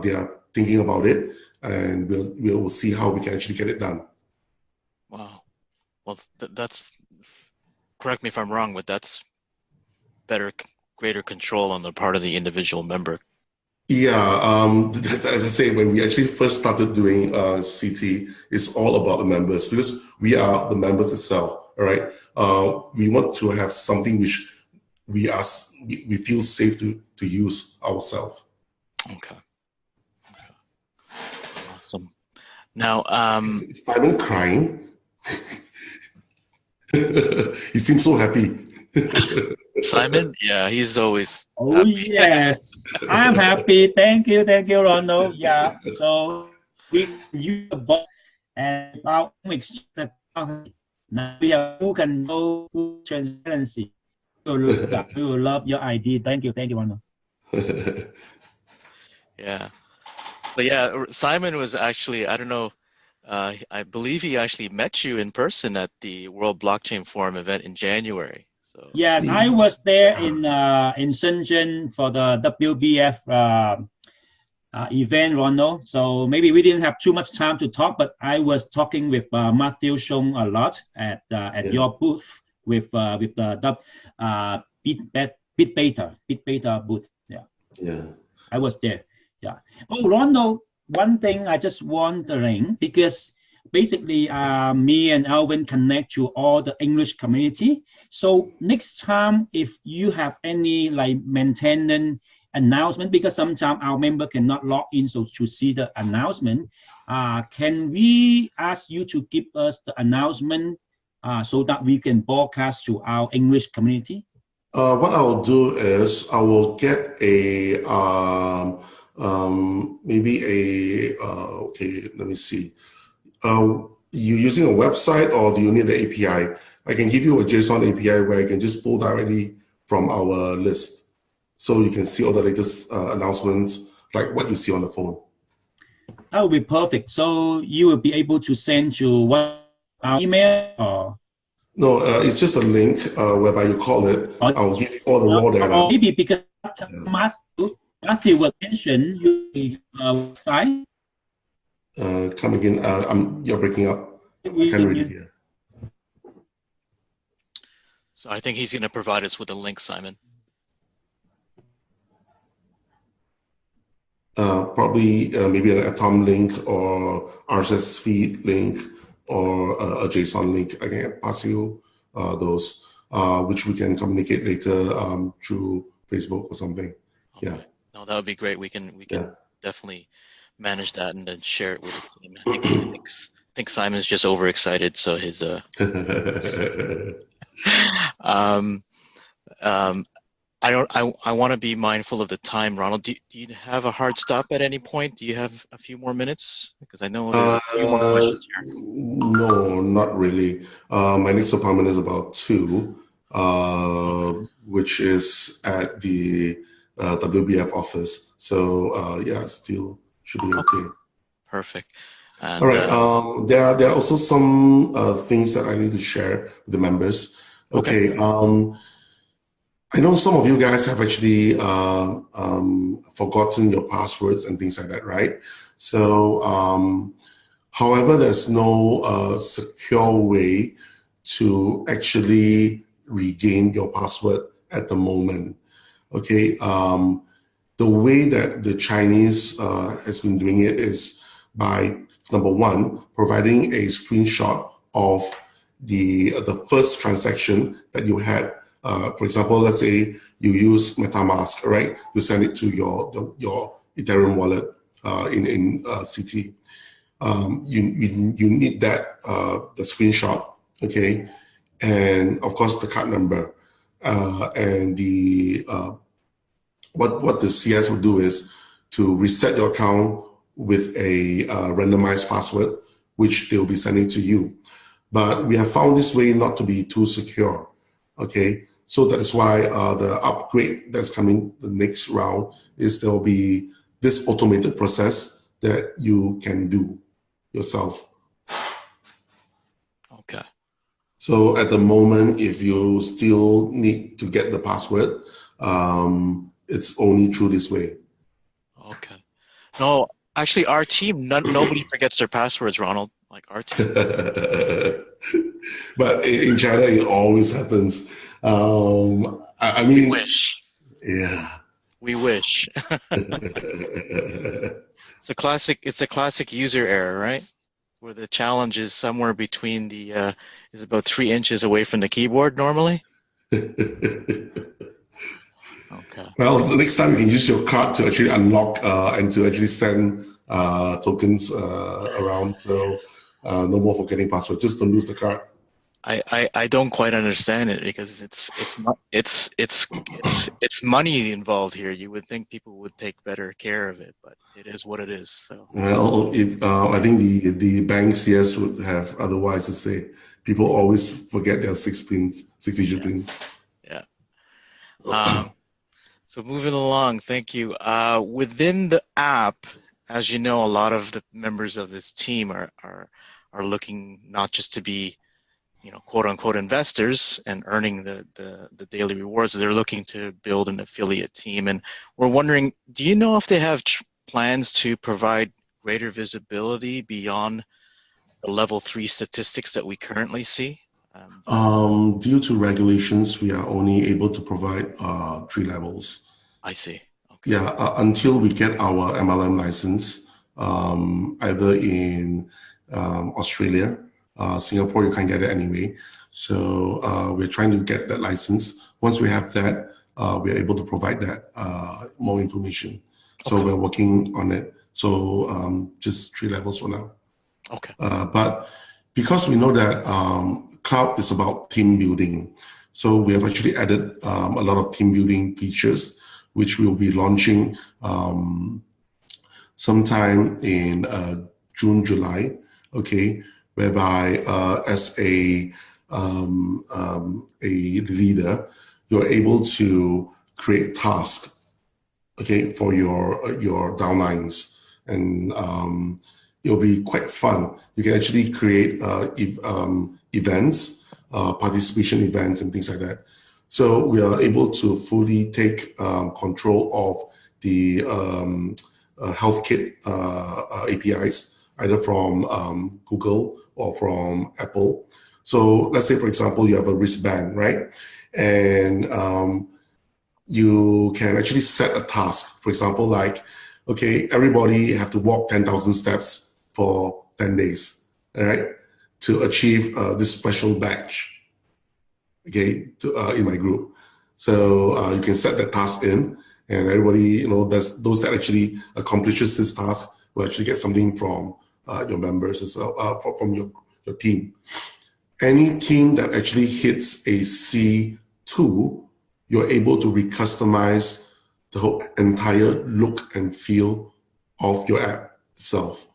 They are thinking about it, and we'll see how we can actually get it done. Wow. Well, that's, correct me if I'm wrong, but that's greater control on the part of the individual member. Yeah, as I say, when we actually first started doing CT, it's all about the members, because we are the members itself, all right? We want to have something which we feel safe to use ourselves. Okay. Awesome. Now, is Simon crying? He seems so happy. Simon, yeah, he's always Oh happy. yes, I'm happy. Thank you, Ronald. Yeah, so we use the bot and our own exchange account. Now we have full control, full transparency. We will love your ID. Thank you, Ronald. Yeah, but yeah, Simon was actually, I don't know, I believe he actually met you in person at the World Blockchain Forum event in January. So yes, I was there in Shenzhen for the WBF event, Ronald. So maybe we didn't have too much time to talk, but I was talking with Matthew Shong a lot at your booth with the Bitbeta booth. Yeah. I was there. Yeah. Oh, Ronald, one thing I just wondering, because basically me and Alvin connect to all the English community. So next time, if you have any like maintenance announcement, because sometimes our member cannot log in so to see the announcement, can we ask you to give us the announcement so that we can broadcast to our English community? What I will do is I will get a okay, let me see. You using a website or do you need the API? I can give you a JSON API where you can just pull directly from our list, so you can see all the latest announcements, like what you see on the phone. That would be perfect. So you will be able to send to our email or? No, it's just a link whereby you call it. I'll give you all the raw data. Or maybe because Matthew will mention your website. Come again. You're breaking up. I can't really hear. So I think he's going to provide us with a link, Simon. probably maybe an atom link or RSS feed link or a JSON link. I can pass you those, which we can communicate later through Facebook or something. Okay. Yeah. No, that would be great. We can Yeah. definitely manage that and then share it with the team. I think Simon's just overexcited, so his um I want to be mindful of the time, Ronald. Do you have a hard stop at any point? Do you have a few more minutes? Because I know there's a few more questions here. No, not really. My next appointment is about 2, which is at the WBF office. So yeah, still should be okay. Perfect. And, all right. There are also some things that I need to share with the members. Okay. I know some of you guys have actually forgotten your passwords and things like that, right? So, however, there's no secure way to actually regain your password at the moment. Okay. The way that the Chinese has been doing it is by, number one, providing a screenshot of the first transaction that you had. For example, let's say you use MetaMask, right? You send it to your Ethereum wallet in CT. You need that the screenshot, okay, and of course the card number, and the what the CS will do is to reset your account with a randomized password, which they will be sending to you. But we have found this way not to be too secure, okay. So that is why the upgrade that's coming the next round is there will be this automated process that you can do yourself. Okay. So at the moment, if you still need to get the password, it's only through this way. Okay. No, actually, our team, nobody forgets their passwords, Ronald. Like our team. But in China, it always happens. I mean, we wish. Yeah. We wish. It's a classic user error, right? Where the challenge is somewhere between the is about 3 inches away from the keyboard normally. Okay. Well, the next time you can use your card to actually unlock and to actually send tokens around. So no more forgetting password. Just don't lose the card. I don't quite understand it because it's money involved here. You would think people would take better care of it, but it is what it is. So. Well, if I think the bank CS would have otherwise to say. People always forget their 6-digit pins. Yeah. So moving along, thank you. Within the app, as you know, a lot of the members of this team are looking not just to be, quote unquote investors and earning the daily rewards. They're looking to build an affiliate team, and we're wondering, do you know if they have plans to provide greater visibility beyond the level 3 statistics that we currently see? Due to regulations, we are only able to provide 3 levels. I see. Okay. Yeah, until we get our MLM license, either in Australia, Singapore, you can't get it anyway. So we're trying to get that license. Once we have that, we're able to provide that more information. So we're working on it. So just 3 levels for now. Okay. But because we know that cloud is about team building, so we have actually added a lot of team building features, which we'll be launching sometime in June, July. Okay, whereby as a leader, you're able to create tasks, okay, for your downlines, and it'll be quite fun. You can actually create events, participation events, and things like that. So we are able to fully take control of the health kit APIs, either from Google or from Apple. So let's say, for example, you have a wristband, right? And you can actually set a task. For example, like okay, everybody have to walk 10,000 steps for 10 days, all right, to achieve this special badge, okay, in my group. So you can set the task in, and everybody, those that actually accomplishes this task will actually get something from your members as well, from your team. Any team that actually hits a C2, you're able to recustomize the whole entire look and feel of your app itself.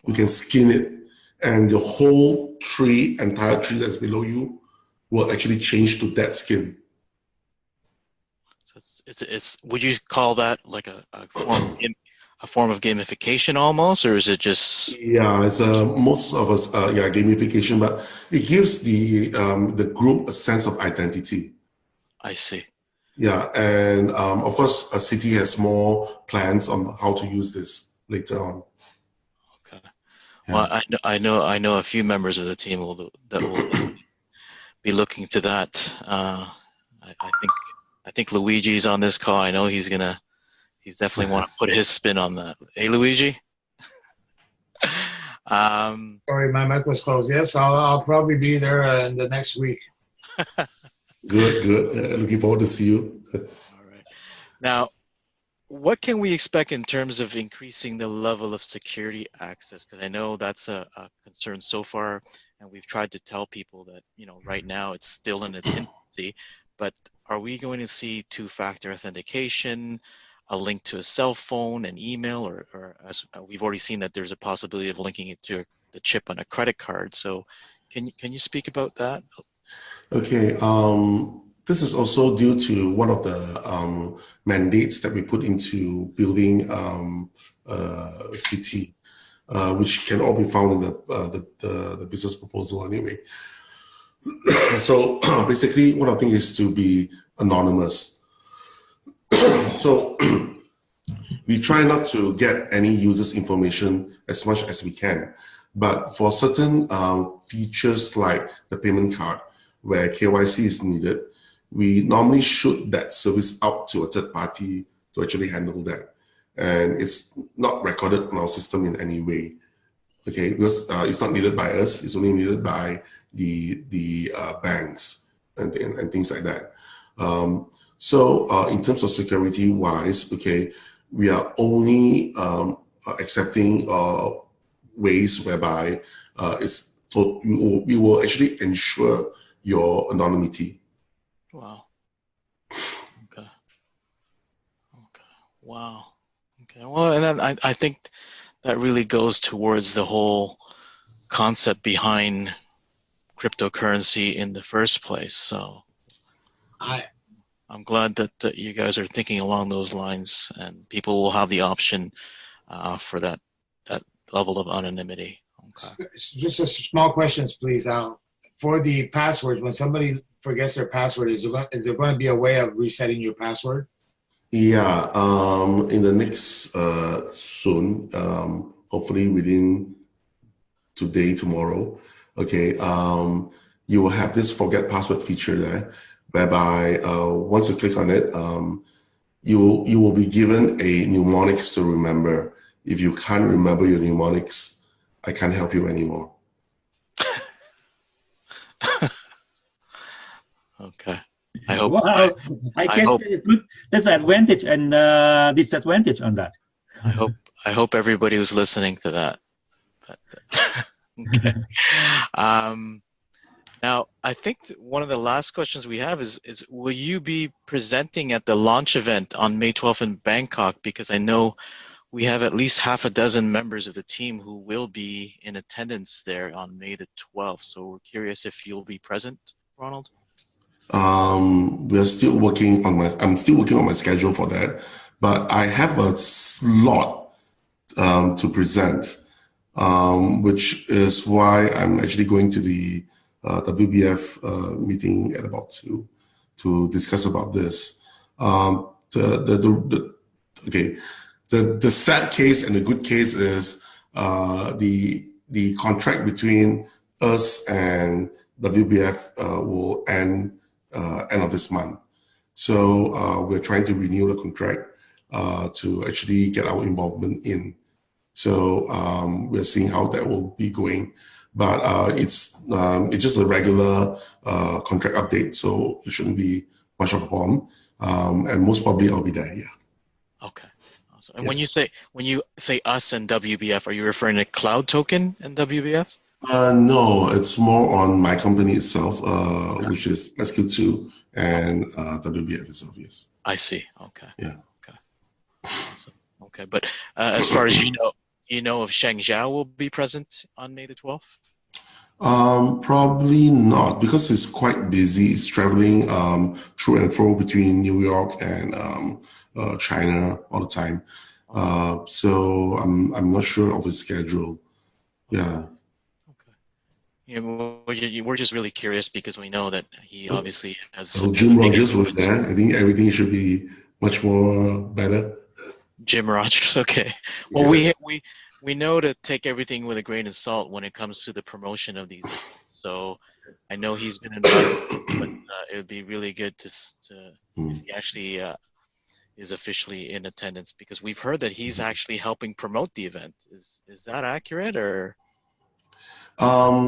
You can skin it, and the whole entire tree that's below you will actually change to that skin. So would you call that like a form of gamification almost, or is it just? Yeah, it's most of us, gamification, but it gives the group a sense of identity. I see. Yeah, and of course, a city has more plans on how to use this later on. Okay. Yeah. Well, I know a few members of the team that will be looking to that. I think Luigi's on this call. I know he's definitely want to put his spin on that. Hey, Luigi. Sorry, my mic was closed. Yes, I'll probably be there in the next week. Good. Looking forward to see you. All right. Now, what can we expect in terms of increasing the level of security access? Because I know that's a concern so far, and we've tried to tell people that, right now it's still in its infancy, but are we going to see two-factor authentication, a link to a cell phone, an email, or as we've already seen that there's a possibility of linking it to the chip on a credit card. So can you speak about that? Okay. This is also due to one of the mandates that we put into building CT, which can all be found in the business proposal anyway. So basically, one of the things is to be anonymous. So we try not to get any user's information as much as we can. But for certain features like the payment card, where KYC is needed, we normally shoot that service out to a third party to actually handle that. And it's not recorded on our system in any way, okay? Because it's not needed by us, it's only needed by the banks and things like that. So in terms of security-wise, okay, we are only accepting ways whereby we will actually ensure your anonymity. Wow. Okay. Wow. Okay. Well, and then I think that really goes towards the whole concept behind cryptocurrency in the first place. So I'm glad that you guys are thinking along those lines, and people will have the option for that level of anonymity. Okay. Just a small questions, please. For the passwords, when somebody forgets their password, is there going to be a way of resetting your password? Yeah, in the next soon, hopefully within today, tomorrow, okay, you will have this forget password feature there, whereby once you click on it, you will be given a mnemonics to remember. If you can't remember your mnemonics, I can't help you anymore. Okay. I hope. Well, I guess it's good. There's an advantage and disadvantage on that. I hope everybody was listening to that. But, okay. Now, I think one of the last questions we have is will you be presenting at the launch event on May 12th in Bangkok? Because I know we have at least half a dozen members of the team who will be in attendance there on May the 12th. So we're curious if you'll be present, Ronald. I'm still working on my schedule for that, but I have a slot to present, which is why I'm actually going to the WBF meeting at about 2 to discuss about this. The sad case and the good case is the contract between us and WBF will end of this month. So we're trying to renew the contract. to actually get our involvement in. So we're seeing how that will be going. But it's just a regular contract update, so it shouldn't be much of a problem. And most probably I'll be there, yeah. Okay. Awesome. And when you say us and WBF, are you referring to PlusToken and WBF? No, it's more on my company itself, which is SQ2 and WBF itself, yes. I see. Okay. Yeah. Okay. Awesome. Okay. But as far as you know if Sheng Zhao will be present on May the 12th? Probably not, because he's quite busy. He's traveling through and fro between New York and China all the time. So I'm not sure of his schedule. Yeah. Okay. Yeah, we're just really curious because we know that he obviously has. So Jim Rogers was there. I think everything should be much more better. Jim Rogers. Okay. Well, yeah. We know to take everything with a grain of salt when it comes to the promotion of these. So I know he's been invited, but it would be really good to if he actually is officially in attendance, because we've heard that he's actually helping promote the event. Is that accurate, or?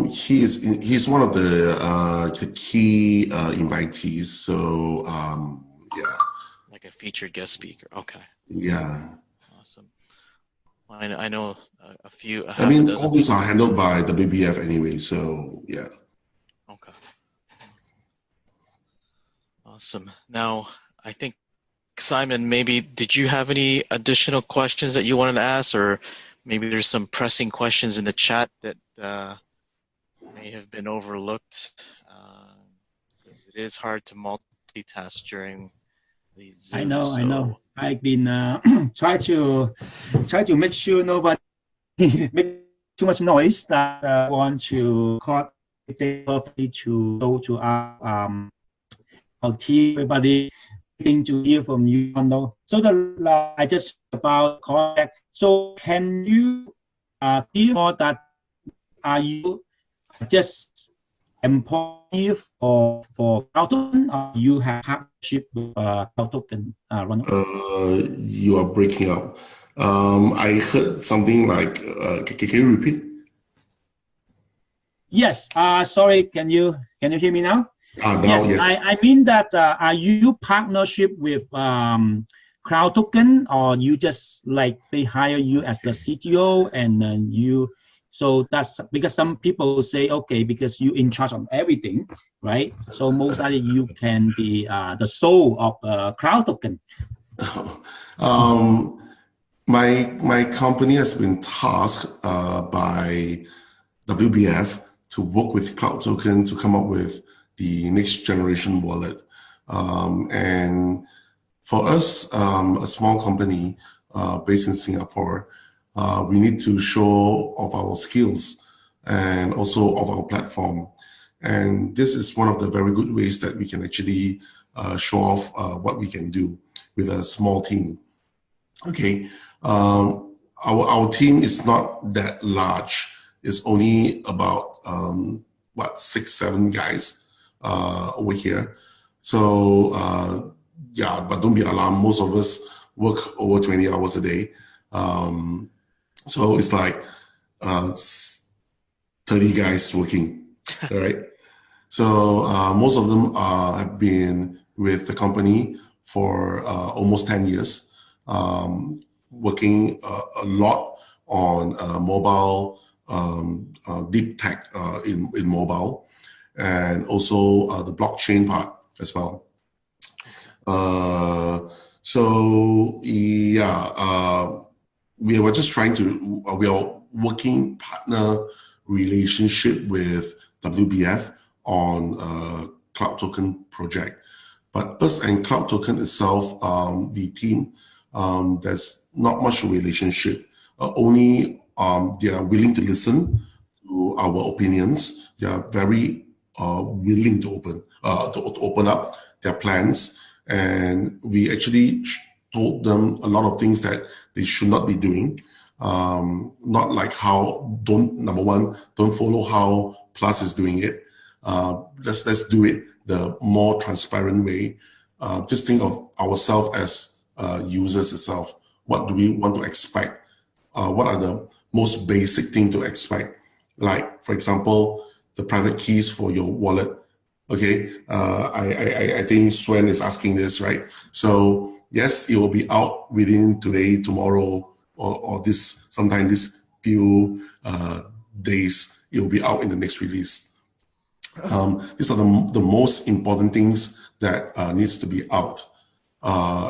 He's one of the key invitees. So yeah. Like a featured guest speaker. Okay. Yeah. Awesome. I know a few. I mean, all these are handled by the WBF anyway, so yeah. Okay. Awesome. Now, I think, Simon, maybe did you have any additional questions that you wanted to ask, or maybe there's some pressing questions in the chat that may have been overlooked? Because it is hard to multitask during these Zooms. I know. I've been try to make sure nobody make too much noise. That want to call to go to our team. Everybody waiting to hear from you. So I just about contact. So can you hear more that are you just employee for PlusToken, or you have partnership with PlusToken, Ronald? You are breaking up. I heard something like, can you repeat? Yes. Sorry. Can you hear me now? Now, yes. I mean that are you partnership with PlusToken, or you just like they hire you as the CTO and then you? So that's because some people say, okay, because you in charge of everything, right? So most likely you can be the soul of PlusToken. My company has been tasked by WBF to work with PlusToken to come up with the next generation wallet. And for us, a small company based in Singapore, we need to show off our skills and also of our platform. And this is one of the very good ways that we can actually show off what we can do with a small team. Okay, our team is not that large. It's only about 6-7 guys over here. So yeah, but don't be alarmed. Most of us work over 20 hours a day. So it's like 30 guys working, all right? So most of them have been with the company for almost 10 years, working a lot on mobile, deep tech in mobile, and also the blockchain part as well. So yeah, we were just trying to, we are working partner relationship with WBF on PlusToken project. But us and PlusToken itself, the team, there's not much relationship. Only they are willing to listen to our opinions. They are very willing to open up their plans. And we actually told them a lot of things that they should not be doing. Not like number one, don't follow how Plus is doing it. Let's do it the more transparent way. Just think of ourselves as users itself. What do we want to expect? What are the most basic things to expect? Like, for example, the private keys for your wallet. Okay, I think Swen is asking this, right? So yes, it will be out within today, tomorrow, or this sometime this few days. It will be out in the next release. These are the most important things that needs to be out,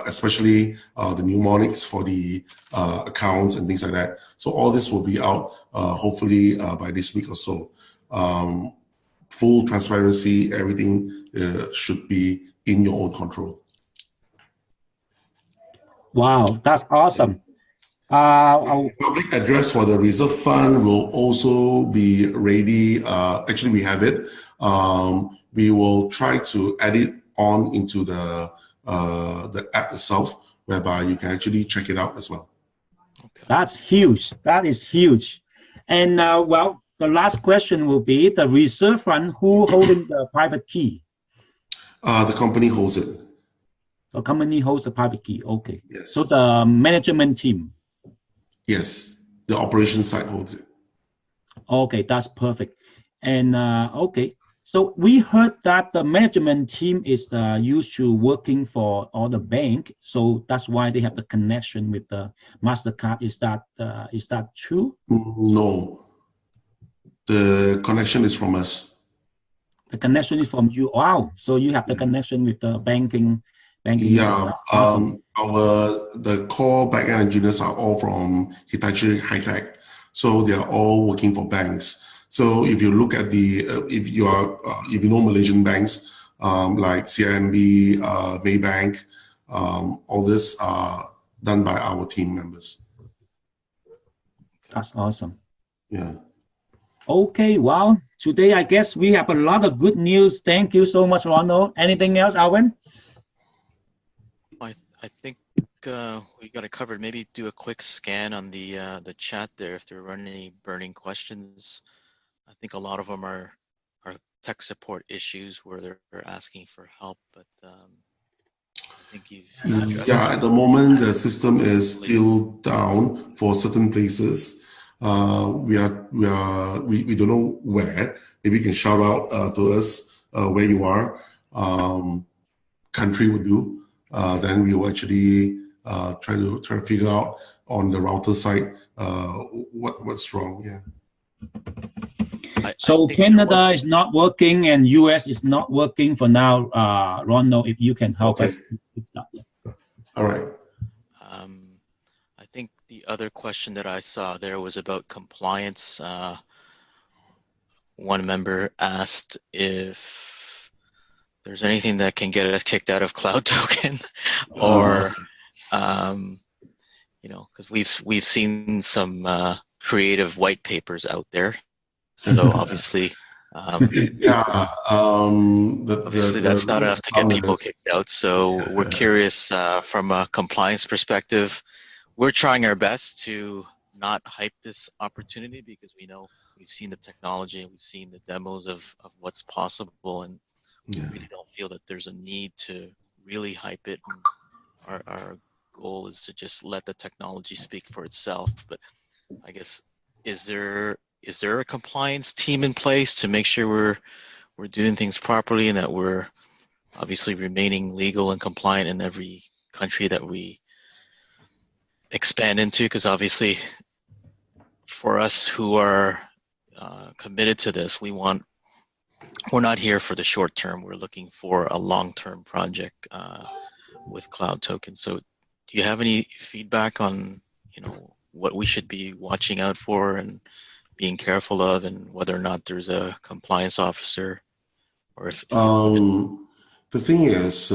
especially the mnemonics for the accounts and things like that. So all this will be out hopefully by this week or so. Full transparency, everything should be in your own control. Wow, that's awesome. Public address for the reserve fund will also be ready. Actually, we have it. We will try to add it on into the app itself, whereby you can actually check it out as well. Okay. That's huge. That is huge. And well, the last question will be the reserve fund. Who holding the private key? The company holds it. The company holds the private key. Okay. Yes. So the management team. Yes, the operations side holds it. Okay, that's perfect. And okay, so we heard that the management team is used to working for all the bank, so that's why they have the connection with the MasterCard. Is that true? No, the connection is from us. The connection is from you. Wow, so you have the connection with the banking. Yeah, awesome. The core backend engineers are all from Hitachi High-Tech, so they are all working for banks. So if you look at the if you know Malaysian banks like CIMB, Maybank, all this are done by our team members. That's awesome. Yeah. Okay, well, today I guess we have a lot of good news. Thank you so much, Ronald. Anything else, Alvin? I think we got it covered. Maybe do a quick scan on the chat there if there were any burning questions. I think a lot of them are tech support issues where they're asking for help, but I think you've at the moment the system is still down for certain places. We don't know where. Maybe you can shout out to us where you are. Country would do. Then we will actually try to figure out on the router side what's wrong. Yeah. So Canada is not working and US is not working for now. Ronald, if you can help us with that. Yeah. All right. I think the other question that I saw there was about compliance. One member asked if there's anything that can get us kicked out of PlusToken, or you know, because we've seen some creative white papers out there. So obviously, obviously that's not enough to get people kicked out. So we're curious from a compliance perspective. We're trying our best to not hype this opportunity because we know we've seen the technology and we've seen the demos of what's possible, and we really don't feel that there's a need to really hype it. And our goal is to just let the technology speak for itself. But I guess is there a compliance team in place to make sure we're doing things properly and that we're obviously remaining legal and compliant in every country that we expand into? Because obviously for us who are committed to this, we're not here for the short term. We're looking for a long-term project with PlusToken. So do you have any feedback on, you know, what we should be watching out for and being careful of, and whether or not there's a compliance officer, or if the thing is,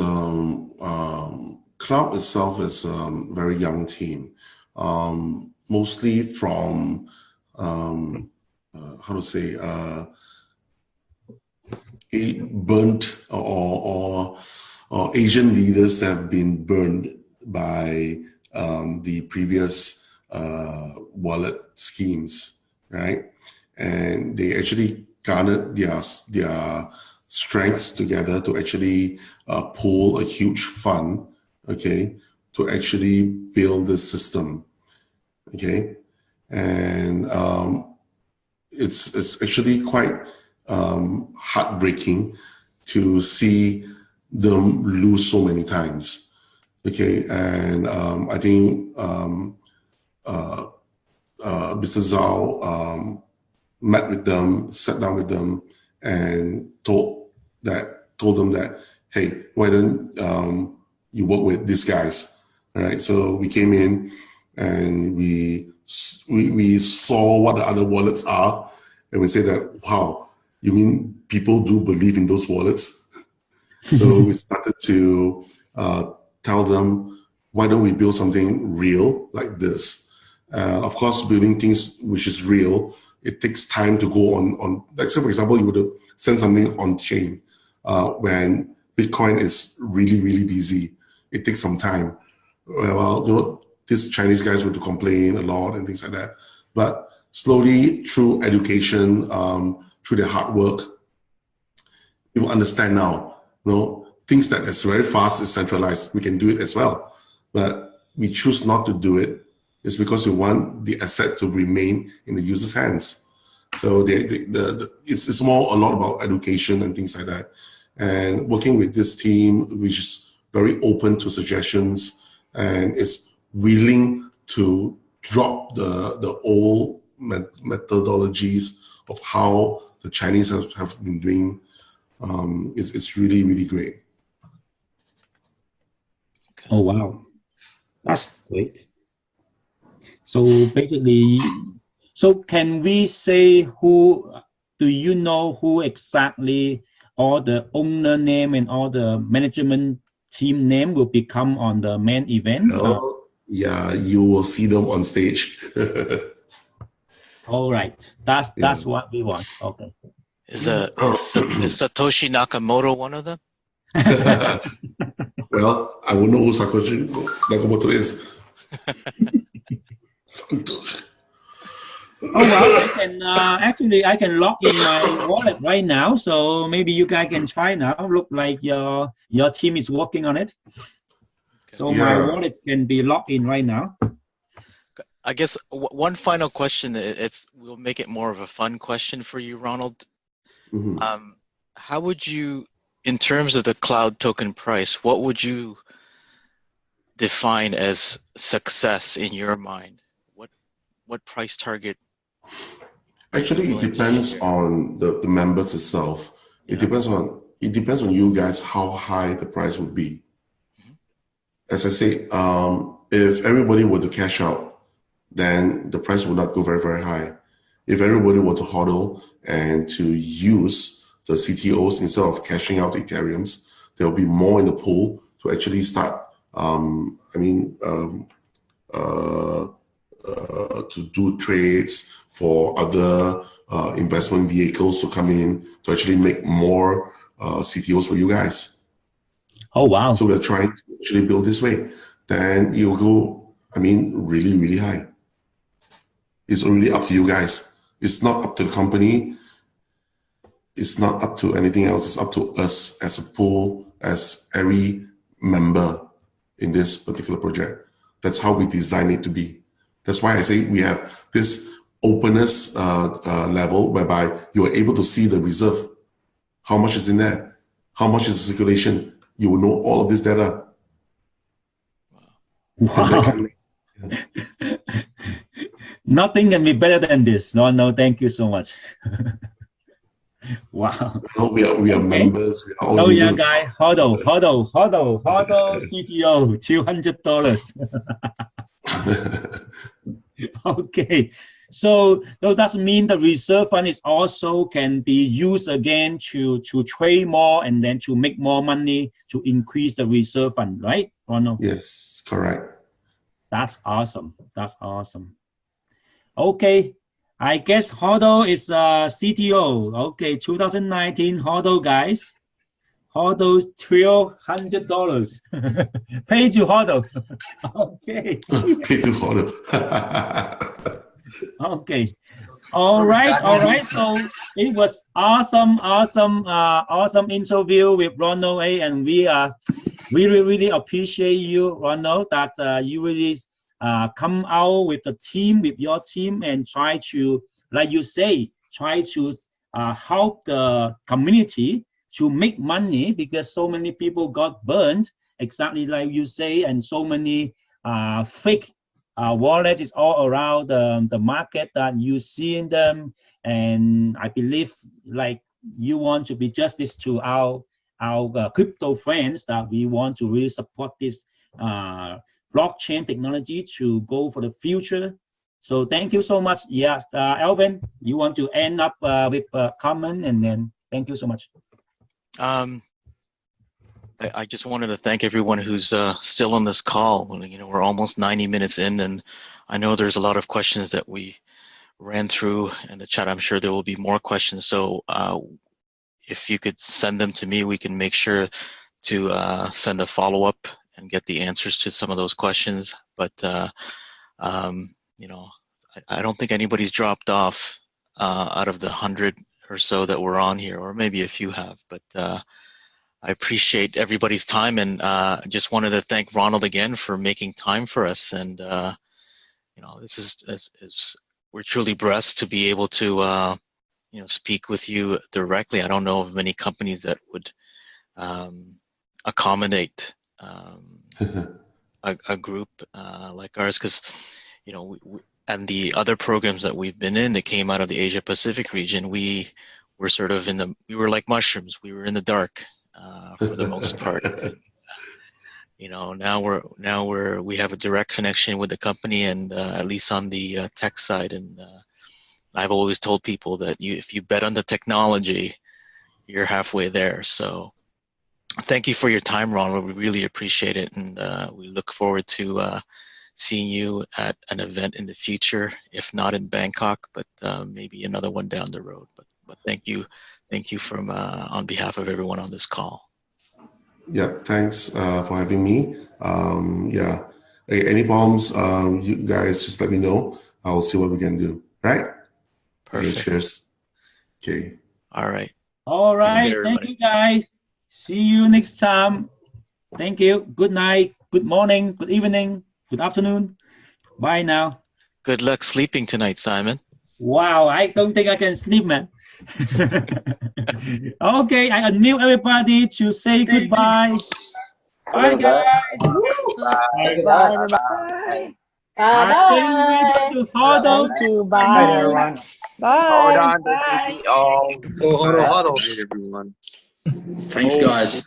Cloud itself is a very young team, mostly from burnt or Asian leaders that have been burned by the previous wallet schemes, right? And they actually garnered their strengths together to actually pull a huge fund, okay, to actually build this system. Okay, and it's actually quite heartbreaking to see them lose so many times. Okay, and I think Mr. Zhao met with them, sat down with them, and told them that, hey, why don't you work with these guys? All right. So we came in and we saw what the other wallets are, and we said that, wow, you mean people do believe in those wallets? So we started to tell them, why don't we build something real like this? Of course, building things which is real, it takes time to go on. Like, say, for example, you would send something on chain when Bitcoin is really, really busy. It takes some time. Well, these Chinese guys were to complain a lot and things like that. But slowly, through education, through their hard work, people understand now. Things that is very fast is centralized. We can do it as well, but we choose not to do it. It's because we want the asset to remain in the user's hands. So it's more a lot about education and things like that, and working with this team, which is very open to suggestions and is willing to drop the old methodologies of how the Chinese have been doing. It's really, really great. Oh, wow. That's great. So basically, so can we say do you know who exactly all the owner name and all the management team name will become on the main event? Well, yeah, you will see them on stage. All right. That's what we want. Okay. Is Satoshi Nakamoto one of them? Well, I will know who Satoshi Nakamoto is. Oh well, I can I can log in my wallet right now. So maybe you guys can try now. Look like your team is working on it. So my wallet can be logged in right now. I guess one final question. We'll make it more of a fun question for you, Ronald. Mm-hmm. How would you, in terms of the cloud token price, what would you define as success in your mind? What price target? Actually, it depends on the members itself. It depends on you guys how high the price would be. Mm-hmm. As I say, if everybody were to cash out, then the price would not go very, very high. If everybody were to HODL and to use the CTOs instead of cashing out Ethereums, there will be more in the pool to actually start. To do trades for other investment vehicles to come in to actually make more CTOs for you guys. Oh, wow. So we're trying to actually build this way. Then it will go, really, really high. It's really up to you guys. It's not up to the company. It's not up to anything else. It's up to us as a pool, as every member in this particular project. That's how we design it to be. That's why I say we have this openness level whereby you are able to see the reserve. How much is in there? How much is the circulation? You will know all of this data. Wow. Nothing can be better than this. No, thank you so much. Wow. No, we are members. We are all oh users. Yeah, guy. HODL, CTO, $200. Okay. So that means the reserve fund is also can be used again to trade more and then to make more money to increase the reserve fund, right, Ronald? Yes, correct. That's awesome. That's awesome. Okay. I guess HODL is CTO. Okay, 2019 HODL, guys. HODL $1,200. Pay to HODL. Okay. Pay to HODL. Okay. All right. So it was awesome interview with Ronald Aai, and we are we really appreciate you, Ronald, that you really come out with the team, with your team, and try to, like you say, try to help the community to make money, because so many people got burned, exactly like you say, and so many fake wallets is all around the market that you see in them. And I believe like you want to be justice to our crypto friends, that we want to really support this blockchain technology to go for the future. So thank you so much. Yes, Alvin, you want to end up with a comment, and then thank you so much. I just wanted to thank everyone who's still on this call. You know, we're almost 90 minutes in, and I know there's a lot of questions that we ran through in the chat. I'm sure there will be more questions. So if you could send them to me, we can make sure to send a follow-up and get the answers to some of those questions. But you know, I don't think anybody's dropped off out of the 100 or so that were on here, or maybe a few have. But I appreciate everybody's time, and just wanted to thank Ronald again for making time for us. And you know, this is we're truly blessed to be able to you know, speak with you directly. I don't know of many companies that would accommodate a group like ours, because you know, and the other programs that we've been in that came out of the Asia Pacific region, we were sort of we were like mushrooms. We were in the dark for the most part. You know, now we have a direct connection with the company, and at least on the tech side. And I've always told people that if you bet on the technology, you're halfway there. So thank you for your time, Ronald. We really appreciate it, and we look forward to seeing you at an event in the future, if not in Bangkok, but maybe another one down the road. But thank you from on behalf of everyone on this call. Yeah, thanks for having me. Yeah, any problems, you guys just let me know. I'll see what we can do. Right? Perfect. Okay, cheers. Okay. All right. All right. Thank you, guys. See you next time. Thank you. Good night. Good morning. Good evening. Good afternoon. Bye now. Good luck sleeping tonight, Simon. Wow, I don't think I can sleep, man. Okay, I unmute everybody to say goodbye. Bye, guys. Bye. Bye, everybody. I think we go to HODL. Thank you. Bye, everyone. Bye. Hold on, the Bye. CTO. Huddle, huddle. Everyone. Thanks, guys.